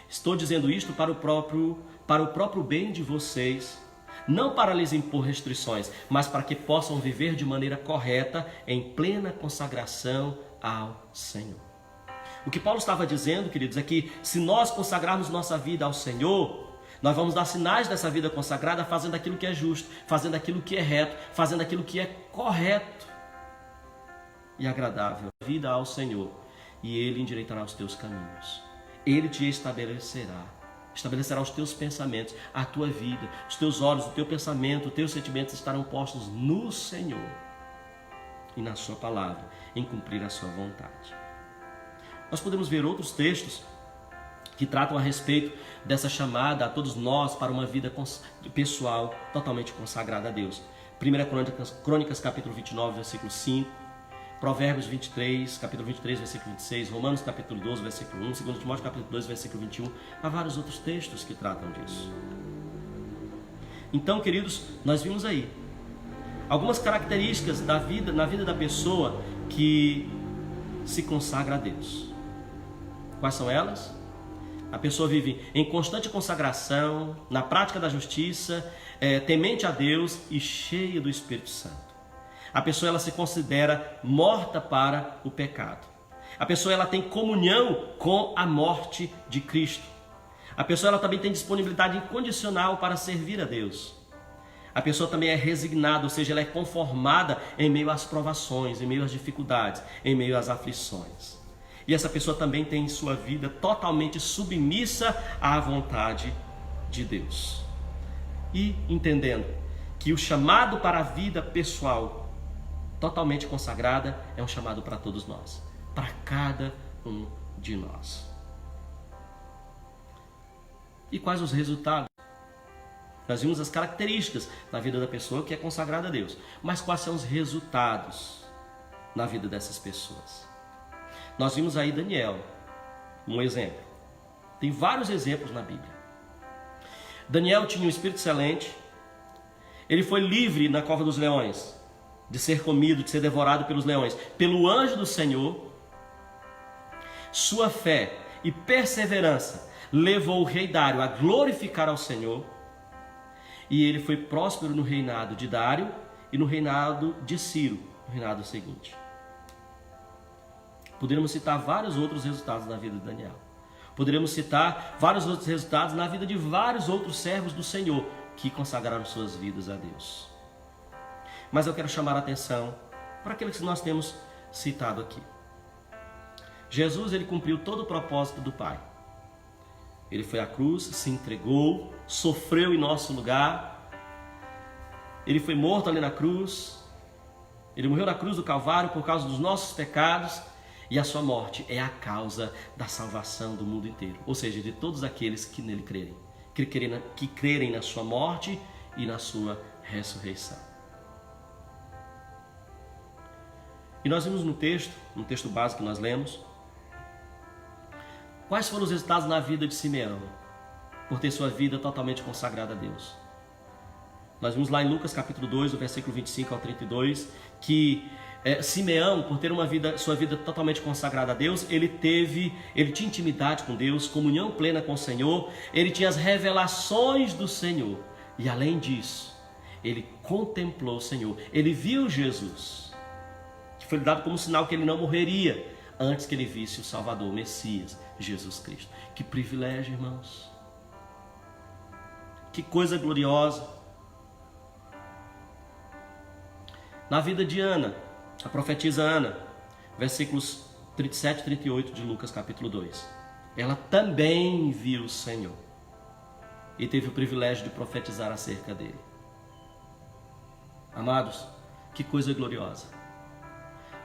estou dizendo isto para o próprio bem de vocês, não para lhes impor restrições, mas para que possam viver de maneira correta, em plena consagração ao Senhor. O que Paulo estava dizendo, queridos, é que se nós consagrarmos nossa vida ao Senhor, nós vamos dar sinais dessa vida consagrada fazendo aquilo que é justo, fazendo aquilo que é reto, fazendo aquilo que é correto e agradável. Vida ao Senhor, e Ele endireitará os teus caminhos. Ele te estabelecerá os teus pensamentos, a tua vida, os teus olhos, o teu pensamento, os teus sentimentos estarão postos no Senhor e na sua palavra, em cumprir a sua vontade. Nós podemos ver outros textos que tratam a respeito dessa chamada a todos nós para uma vida pessoal totalmente consagrada a Deus. 1 Crônicas capítulo 29, versículo 5, Provérbios 23, capítulo 23, versículo 26, Romanos capítulo 12, versículo 1, 2 Timóteo capítulo 2, versículo 21. Há vários outros textos que tratam disso. Então, queridos, nós vimos aí algumas características na vida da pessoa que se consagra a Deus. Quais são elas? A pessoa vive em constante consagração, na prática da justiça, temente a Deus e cheia do Espírito Santo. A pessoa ela se considera morta para o pecado. A pessoa ela tem comunhão com a morte de Cristo. A pessoa ela também tem disponibilidade incondicional para servir a Deus. A pessoa também é resignada, ou seja, ela é conformada em meio às provações, em meio às dificuldades, em meio às aflições. E essa pessoa também tem sua vida totalmente submissa à vontade de Deus. E entendendo que o chamado para a vida pessoal totalmente consagrada é um chamado para todos nós, para cada um de nós. E quais os resultados? Nós vimos as características na vida da pessoa que é consagrada a Deus, mas quais são os resultados na vida dessas pessoas? Nós vimos aí Daniel, um exemplo. Tem vários exemplos na Bíblia. Daniel tinha um espírito excelente, ele foi livre na cova dos leões, de ser comido, de ser devorado pelos leões, pelo anjo do Senhor. Sua fé e perseverança levou o rei Dário a glorificar ao Senhor, e ele foi próspero no reinado de Dário e no reinado de Ciro, no reinado seguinte. Poderíamos citar vários outros resultados na vida de Daniel. Poderíamos citar vários outros resultados na vida de vários outros servos do Senhor que consagraram suas vidas a Deus. Mas eu quero chamar a atenção para aquilo que nós temos citado aqui. Jesus, ele cumpriu todo o propósito do Pai. Ele foi à cruz, se entregou, sofreu em nosso lugar. Ele foi morto ali na cruz. Ele morreu na cruz do Calvário por causa dos nossos pecados. E a sua morte é a causa da salvação do mundo inteiro. Ou seja, de todos aqueles que nele crerem. Que crerem na sua morte e na sua ressurreição. E nós vimos no texto básico que nós lemos, quais foram os resultados na vida de Simeão, por ter sua vida totalmente consagrada a Deus. Nós vimos lá em Lucas capítulo 2, do versículo 25 ao 32, que Simeão, por ter sua vida totalmente consagrada a Deus, ele tinha intimidade com Deus, comunhão plena com o Senhor, ele tinha as revelações do Senhor, e além disso, ele contemplou o Senhor, ele viu Jesus, que foi dado como sinal que ele não morreria antes que ele visse o Salvador, o Messias, Jesus Cristo. Que privilégio, irmãos! Que coisa gloriosa! Na vida de Ana, a profetisa Ana, versículos 37 e 38 de Lucas capítulo 2. Ela também viu o Senhor e teve o privilégio de profetizar acerca dele. Amados, que coisa gloriosa!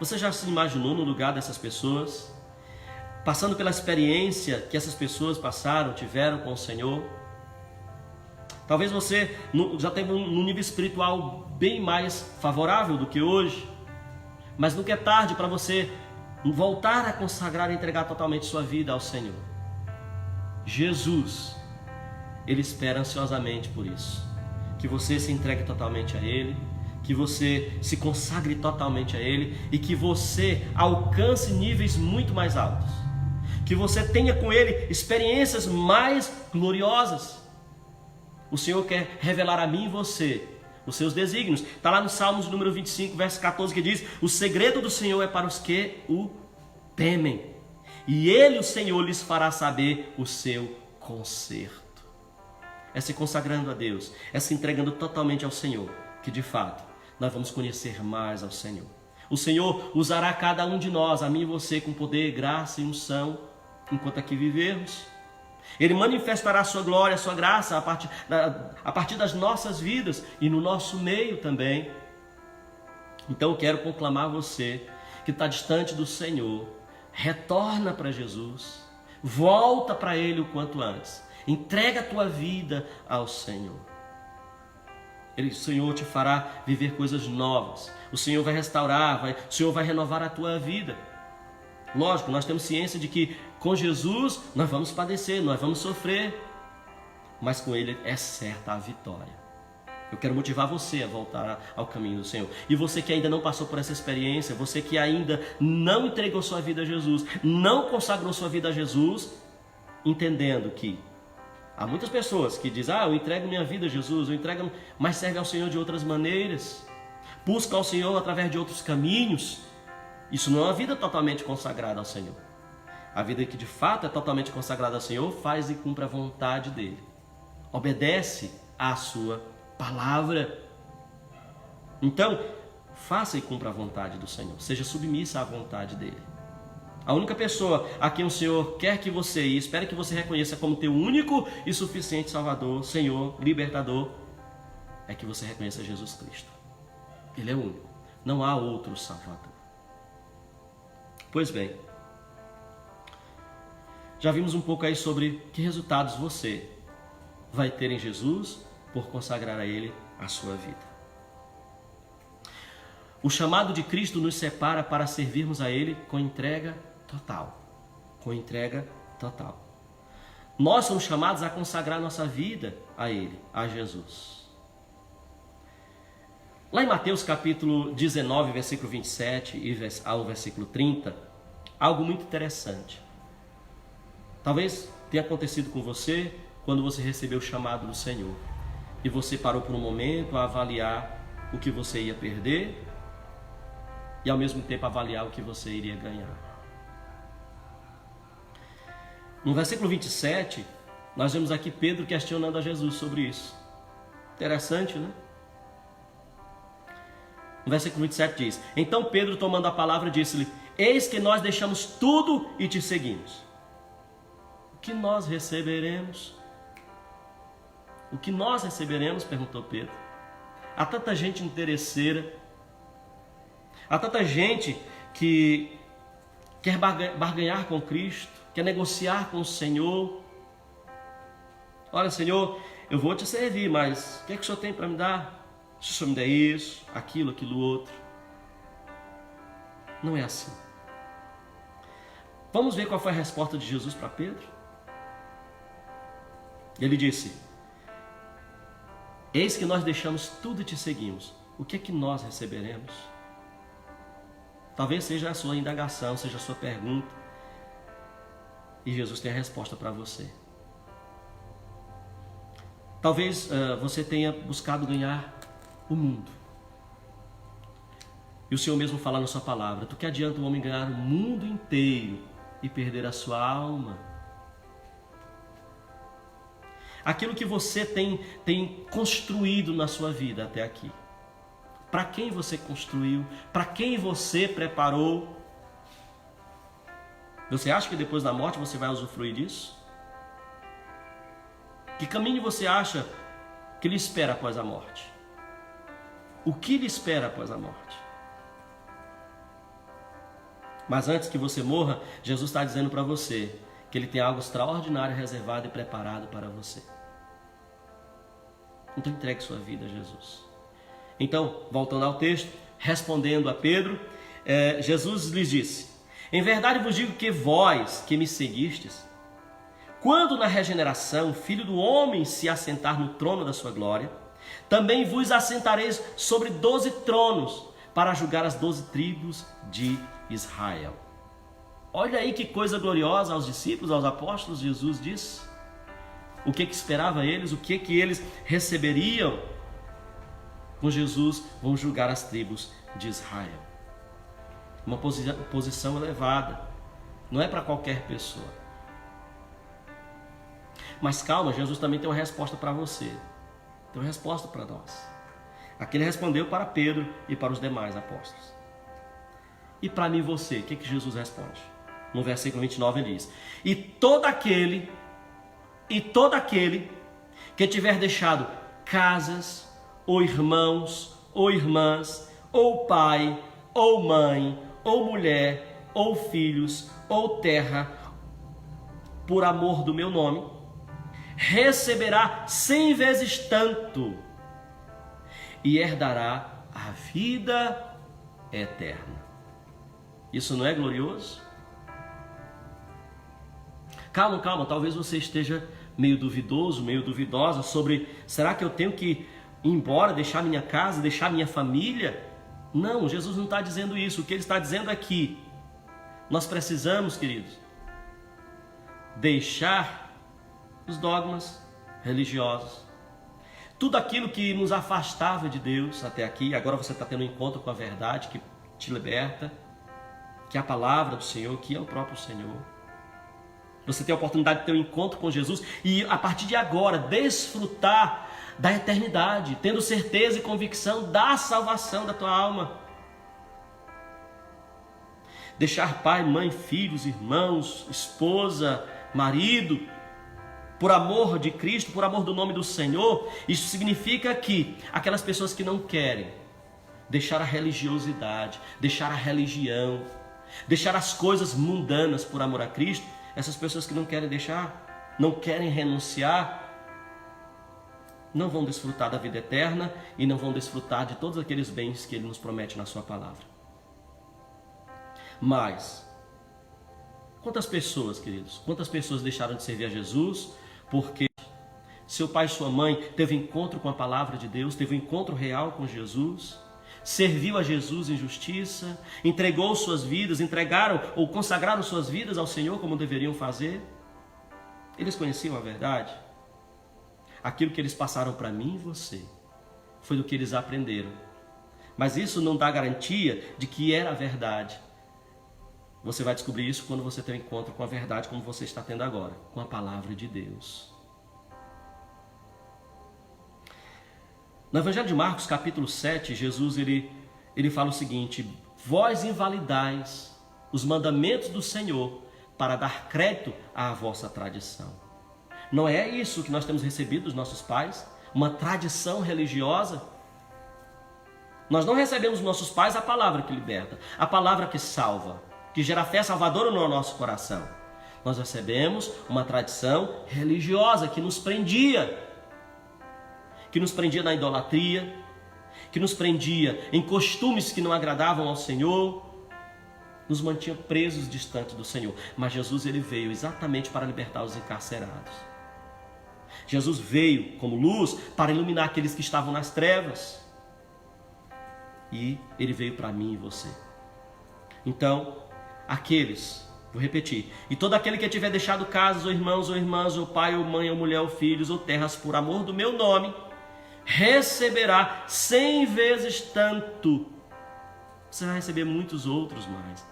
Você já se imaginou no lugar dessas pessoas, passando pela experiência que essas pessoas tiveram com o Senhor? Talvez você já tenha um nível espiritual bem mais favorável do que hoje, mas nunca é tarde para você voltar a consagrar e entregar totalmente sua vida ao Senhor. Jesus, Ele espera ansiosamente por isso, que você se entregue totalmente a Ele, que você se consagre totalmente a Ele e que você alcance níveis muito mais altos, que você tenha com Ele experiências mais gloriosas. O Senhor quer revelar a mim e você os seus desígnios. Está lá no Salmos número 25, verso 14, que diz: o segredo do Senhor é para os que o temem, e Ele, o Senhor, lhes fará saber o seu conserto. É se consagrando a Deus, é se entregando totalmente ao Senhor, que de fato nós vamos conhecer mais ao Senhor. O Senhor usará cada um de nós, a mim e você, com poder, graça e unção, enquanto aqui vivermos. Ele manifestará a sua glória, a sua graça a partir das nossas vidas e no nosso meio também. Então eu quero conclamar você que está distante do Senhor, retorna para Jesus, volta para Ele o quanto antes, entrega a tua vida ao Senhor. O Senhor te fará viver coisas novas, o Senhor vai restaurar, o Senhor vai renovar a tua vida. Lógico, nós temos ciência de que com Jesus nós vamos padecer, nós vamos sofrer, mas com Ele é certa a vitória. Eu quero motivar você a voltar ao caminho do Senhor. E você que ainda não passou por essa experiência, você que ainda não entregou sua vida a Jesus, não consagrou sua vida a Jesus, entendendo que há muitas pessoas que dizem, eu entrego minha vida a Jesus, mas serve ao Senhor de outras maneiras, busca ao Senhor através de outros caminhos. Isso não é uma vida totalmente consagrada ao Senhor. A vida que de fato é totalmente consagrada ao Senhor faz e cumpre a vontade dEle, obedece à sua palavra. Então, faça e cumpra a vontade do Senhor, seja submissa à vontade dEle. A única pessoa a quem o Senhor quer que você, e espera que você reconheça como teu único e suficiente Salvador, Senhor, Libertador, é que você reconheça Jesus Cristo. Ele é o único, não há outro Salvador. Pois bem, já vimos um pouco aí sobre que resultados você vai ter em Jesus por consagrar a Ele a sua vida. O chamado de Cristo nos separa para servirmos a Ele com entrega total. Com entrega total. Nós somos chamados a consagrar nossa vida a Ele, a Jesus. Lá em Mateus capítulo 19, versículo 27 e ao versículo 30, algo muito interessante. Talvez tenha acontecido com você quando você recebeu o chamado do Senhor e você parou por um momento a avaliar o que você ia perder e ao mesmo tempo avaliar o que você iria ganhar. No versículo 27, nós vemos aqui Pedro questionando a Jesus sobre isso. Interessante, né? No versículo 27 diz: Então Pedro, tomando a palavra, disse-lhe: Eis que nós deixamos tudo e te seguimos. O que nós receberemos? O que nós receberemos? Perguntou Pedro. Há tanta gente interesseira, há tanta gente que quer barganhar com Cristo, quer negociar com o Senhor. Olha, Senhor, eu vou te servir, mas o que é que o Senhor tem para me dar? Se o Senhor me der isso, aquilo outro. Não é assim. Vamos ver qual foi a resposta de Jesus para Pedro? Ele disse: Eis que nós deixamos tudo e te seguimos. O que é que nós receberemos? Talvez seja a sua indagação, seja a sua pergunta. E Jesus tem a resposta para você. Talvez você tenha buscado ganhar o mundo. E o Senhor mesmo fala na sua palavra: do que adianta o homem ganhar o mundo inteiro e perder a sua alma? Aquilo que você tem construído na sua vida até aqui. Para quem você construiu? Para quem você preparou? Você acha que depois da morte você vai usufruir disso? Que caminho você acha que lhe espera após a morte? O que lhe espera após a morte? Mas antes que você morra, Jesus está dizendo para você que Ele tem algo extraordinário reservado e preparado para você. Então entregue sua vida a Jesus. Então, voltando ao texto, respondendo a Pedro, Jesus lhes disse: Em verdade vos digo que vós que me seguistes, quando na regeneração o Filho do Homem se assentar no trono da sua glória, também vos assentareis sobre 12 tronos para julgar as 12 tribos de Israel. Olha aí que coisa gloriosa aos discípulos, aos apóstolos. Jesus disse o que esperava eles, o que eles receberiam. Com Jesus vão julgar as tribos de Israel. Uma posição elevada. não é para qualquer pessoa. Mas calma, Jesus também tem uma resposta para você, tem uma resposta para nós. Aqui ele respondeu para Pedro e para os demais apóstolos. E para mim e você, o que Jesus responde? No versículo 29 ele diz: E todo aquele que tiver deixado casas, ou irmãos, ou irmãs, ou pai, ou mãe, ou mulher, ou filhos, ou terra, por amor do meu nome, receberá 100 vezes tanto e herdará a vida eterna. Isso não é glorioso? Calma, talvez você esteja meio duvidoso, meio duvidosa sobre, será que eu tenho que ir embora, deixar minha casa, deixar minha família? Não, Jesus não está dizendo isso. O que ele está dizendo é que nós precisamos, queridos, deixar os dogmas religiosos, tudo aquilo que nos afastava de Deus até aqui. Agora você está tendo um encontro com a verdade que te liberta, que é a palavra do Senhor, que é o próprio Senhor. Você tem a oportunidade de ter um encontro com Jesus e a partir de agora desfrutar da eternidade, tendo certeza e convicção da salvação da tua alma. Deixar pai, mãe, filhos, irmãos, esposa, marido, por amor de Cristo, por amor do nome do Senhor. Isso significa que aquelas pessoas que não querem deixar a religiosidade, deixar a religião, deixar as coisas mundanas por amor a Cristo, essas pessoas que não querem deixar, não querem renunciar, não vão desfrutar da vida eterna e não vão desfrutar de todos aqueles bens que Ele nos promete na sua palavra. Mas, quantas pessoas, queridos, quantas pessoas deixaram de servir a Jesus porque seu pai e sua mãe teve encontro com a palavra de Deus, teve um encontro real com Jesus, serviu a Jesus em justiça, entregou suas vidas, entregaram ou consagraram suas vidas ao Senhor como deveriam fazer? Eles conheciam a verdade? Aquilo que eles passaram para mim e você foi do que eles aprenderam. Mas isso não dá garantia de que era a verdade. Você vai descobrir isso quando você ter um encontro com a verdade, como você está tendo agora, com a palavra de Deus. No Evangelho de Marcos, capítulo 7, Jesus ele fala o seguinte: vós invalidais os mandamentos do Senhor para dar crédito à vossa tradição. Não é isso que nós temos recebido dos nossos pais? Uma tradição religiosa? Nós não recebemos dos nossos pais a palavra que liberta, a palavra que salva, que gera fé salvadora no nosso coração. Nós recebemos uma tradição religiosa que nos prendia na idolatria, que nos prendia em costumes que não agradavam ao Senhor, nos mantinha presos distante do Senhor. Mas Jesus ele veio exatamente para libertar os encarcerados. Jesus veio como luz para iluminar aqueles que estavam nas trevas. E ele veio para mim e você. Então, vou repetir, e todo aquele que tiver deixado casas, ou irmãos, ou irmãs, ou pai, ou mãe, ou mulher, ou filhos, ou terras, por amor do meu nome, receberá 100 vezes tanto. Você vai receber muitos outros mais.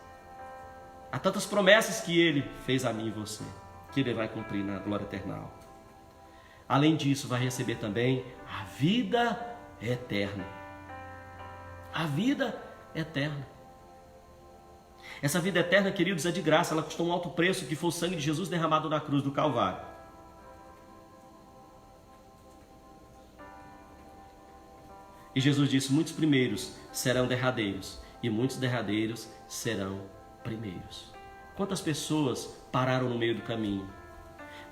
Há tantas promessas que Ele fez a mim e você, que Ele vai cumprir na glória eterna. Além disso, vai receber também a vida eterna. A vida eterna. Essa vida eterna, queridos, é de graça. Ela custou um alto preço, que foi o sangue de Jesus derramado na cruz do Calvário. E Jesus disse: muitos primeiros serão derradeiros, e muitos derradeiros serão primeiros. Quantas pessoas pararam no meio do caminho?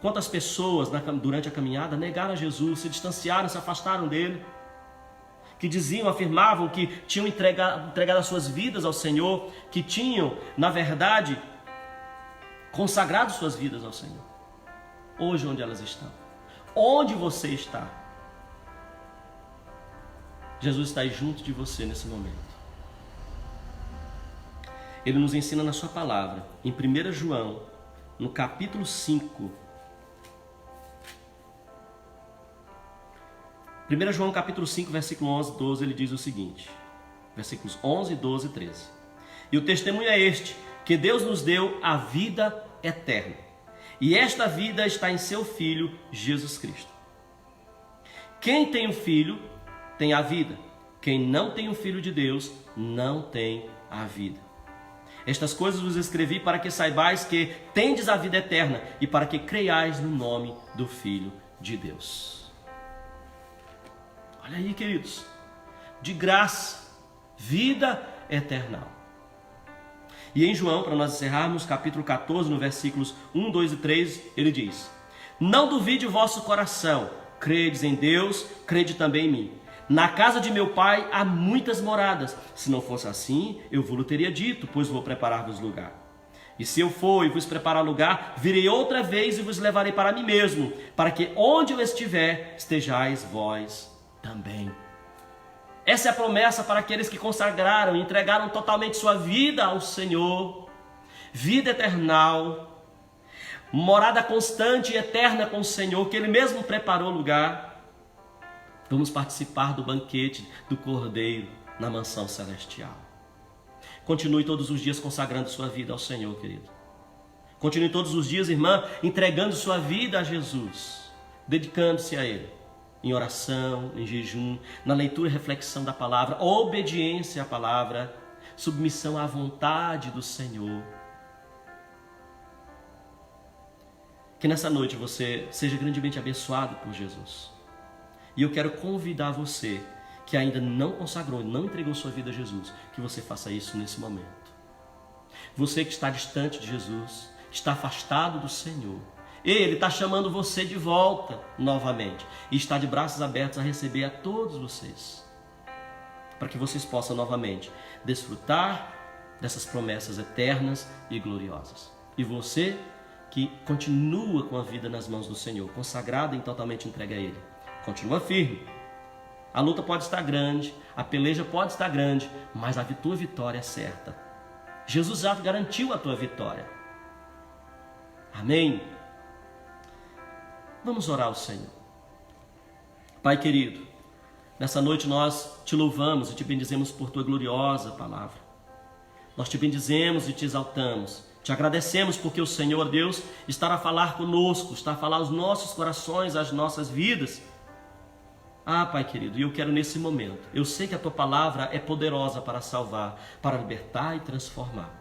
Quantas pessoas durante a caminhada negaram a Jesus, se distanciaram, se afastaram dele? Que diziam, afirmavam que tinham entregado as suas vidas ao Senhor, que tinham, na verdade, consagrado suas vidas ao Senhor. Hoje, onde elas estão? Onde você está? Jesus está aí junto de você nesse momento. Ele nos ensina na sua palavra, em 1 João, no capítulo 5. 1 João capítulo 5, versículo 11 e 12, ele diz o seguinte, versículos 11, 12 e 13. E o testemunho é este, Porque Deus nos deu a vida eterna. E esta vida está em seu Filho, Jesus Cristo. Quem tem o Filho, tem a vida. Quem não tem o Filho de Deus, não tem a vida. Estas coisas vos escrevi para que saibais que tendes a vida eterna e para que creiais no nome do Filho de Deus. Olha aí, queridos. De graça, vida eterna. E em João, para nós encerrarmos, capítulo 14, no versículos 1, 2 e 3, ele diz: Não duvide o vosso coração, credes em Deus, crede também em mim. Na casa de meu pai há muitas moradas. Se não fosse assim, eu vos teria dito, pois vou preparar-vos lugar. E se eu for e vos preparar lugar, virei outra vez e vos levarei para mim mesmo, para que onde eu estiver, estejais vós também. Essa é a promessa para aqueles que consagraram e entregaram totalmente sua vida ao Senhor. Vida eterna, morada constante e eterna com o Senhor, que Ele mesmo preparou lugar. Vamos participar do banquete do Cordeiro na mansão celestial. Continue todos os dias consagrando sua vida ao Senhor, querido. Continue todos os dias, irmã, entregando sua vida a Jesus, dedicando-se a Ele, em oração, em jejum, na leitura e reflexão da palavra, obediência à palavra, submissão à vontade do Senhor. Que nessa noite você seja grandemente abençoado por Jesus. E eu quero convidar você que ainda não consagrou, não entregou sua vida a Jesus, que você faça isso nesse momento. Você que está distante de Jesus, está afastado do Senhor, Ele está chamando você de volta novamente e está de braços abertos a receber a todos vocês, para que vocês possam novamente desfrutar dessas promessas eternas e gloriosas. E você que continua com a vida nas mãos do Senhor, consagrada e totalmente entregue a Ele, continua firme. A luta pode estar grande, a peleja pode estar grande, mas a tua vitória é certa. Jesus já garantiu a tua vitória. Amém? Vamos orar ao Senhor. Pai querido, nessa noite nós te louvamos e te bendizemos por tua gloriosa palavra. Nós te bendizemos e te exaltamos. Te agradecemos porque o Senhor Deus está a falar conosco, está a falar aos nossos corações, às nossas vidas. Pai querido, e eu quero nesse momento, eu sei que a tua palavra é poderosa para salvar, para libertar e transformar.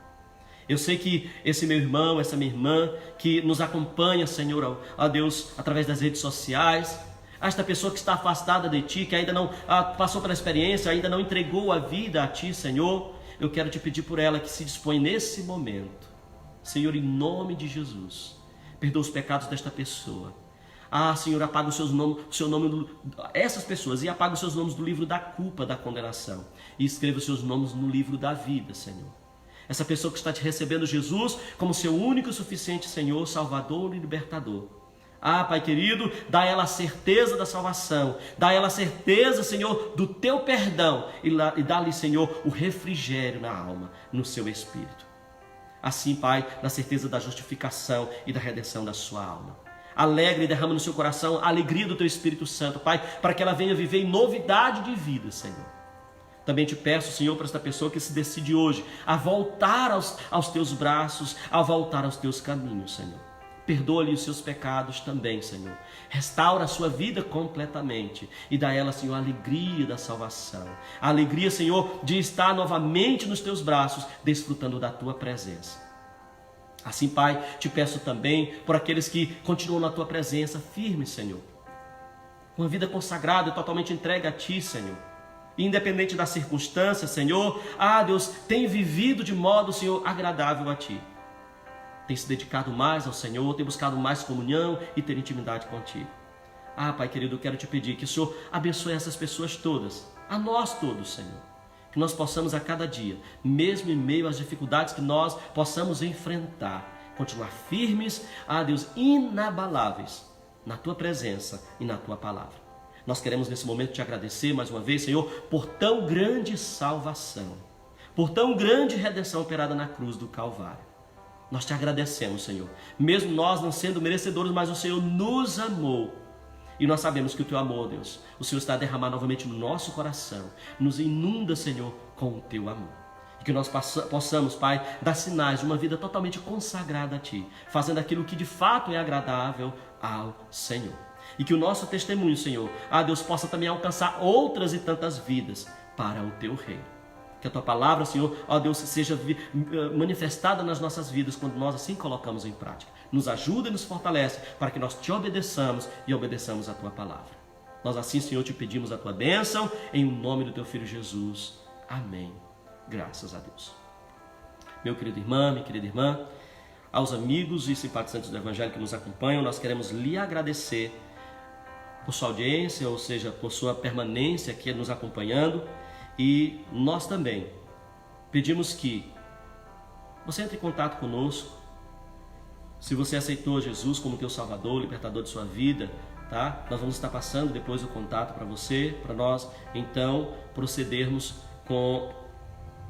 Eu sei que esse meu irmão, essa minha irmã, que nos acompanha, Senhor, a Deus, através das redes sociais, esta pessoa que está afastada de Ti, que ainda não passou pela experiência, ainda não entregou a vida a Ti, Senhor, eu quero te pedir por ela que se dispõe nesse momento. Senhor, em nome de Jesus, perdoa os pecados desta pessoa. Senhor, apaga o seu nome, essas pessoas, e apaga os seus nomes do livro da culpa, da condenação, e escreva os seus nomes no livro da vida, Senhor. Essa pessoa que está te recebendo Jesus como seu único e suficiente Senhor, Salvador e Libertador. Pai querido, dá a ela a certeza da salvação, dá a ela a certeza, Senhor, do teu perdão, e dá-lhe, Senhor, o refrigério na alma, no seu espírito. Assim, Pai, na certeza da justificação e da redenção da sua alma. Alegre e derrama no seu coração a alegria do teu Espírito Santo, Pai, para que ela venha viver em novidade de vida, Senhor. Também te peço, Senhor, para esta pessoa que se decide hoje a voltar aos teus braços, a voltar aos teus caminhos, Senhor. Perdoa-lhe os seus pecados também, Senhor. Restaura a sua vida completamente e dá a ela, Senhor, a alegria da salvação. A alegria, Senhor, de estar novamente nos teus braços, desfrutando da tua presença. Assim, Pai, te peço também por aqueles que continuam na tua presença firme, Senhor, com a vida consagrada e totalmente entregue a Ti, Senhor. Independente das circunstâncias, Senhor, Deus, tem vivido de modo, Senhor, agradável a Ti. Tem se dedicado mais ao Senhor, tem buscado mais comunhão e ter intimidade contigo. Pai querido, eu quero te pedir que o Senhor abençoe essas pessoas todas, a nós todos, Senhor. Que nós possamos a cada dia, mesmo em meio às dificuldades que nós possamos enfrentar, continuar firmes, Deus, inabaláveis na Tua presença e na Tua palavra. Nós queremos nesse momento te agradecer mais uma vez, Senhor, por tão grande salvação, por tão grande redenção operada na cruz do Calvário. Nós te agradecemos, Senhor, mesmo nós não sendo merecedores, mas o Senhor nos amou. E nós sabemos que o Teu amor, Deus, o Senhor está a derramar novamente no nosso coração. Nos inunda, Senhor, com o Teu amor. E que nós possamos, Pai, dar sinais de uma vida totalmente consagrada a Ti, fazendo aquilo que de fato é agradável ao Senhor. E que o nosso testemunho, Senhor, Deus, possa também alcançar outras e tantas vidas para o Teu reino. Que a Tua palavra, Senhor, Deus, seja manifestada nas nossas vidas quando nós assim colocamos em prática. Nos ajuda e nos fortalece para que nós Te obedeçamos e obedeçamos a Tua palavra. Nós assim, Senhor, Te pedimos a Tua bênção, em nome do Teu Filho Jesus. Amém. Graças a Deus. Meu querido irmão, minha querida irmã, aos amigos e simpatizantes do Evangelho que nos acompanham, nós queremos lhe agradecer por sua audiência, ou seja, por sua permanência aqui nos acompanhando. E nós também pedimos que você entre em contato conosco. Se você aceitou Jesus como teu Salvador, libertador de sua vida, tá? Nós vamos estar passando depois o contato para você, para nós então procedermos com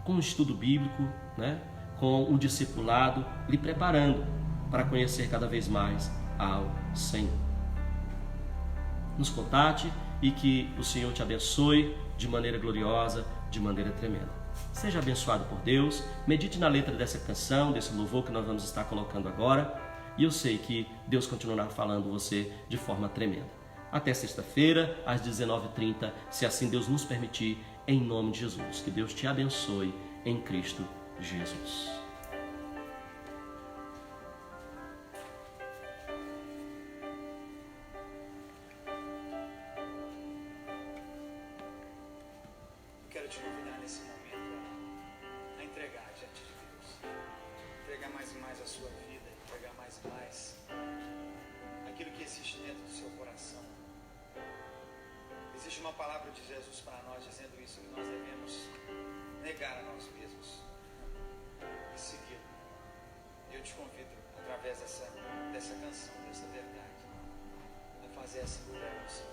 um estudo bíblico, né? Com um discipulado, lhe preparando para conhecer cada vez mais ao Senhor. Nos contate e que o Senhor te abençoe de maneira gloriosa, de maneira tremenda. Seja abençoado por Deus, medite na letra dessa canção, desse louvor que nós vamos estar colocando agora, e eu sei que Deus continuará falando você de forma tremenda. Até sexta-feira, às 19h30, se assim Deus nos permitir, em nome de Jesus. Que Deus te abençoe em Cristo Jesus. Quero te convidar nesse momento a entregar diante de Deus. Entregar mais e mais a sua vida, entregar mais e mais aquilo que existe dentro do seu coração. Existe uma palavra de Jesus para nós dizendo isso, que nós devemos negar a nós mesmos e segui-lo. Eu te convido, através dessa canção, dessa verdade, a fazer essa oração.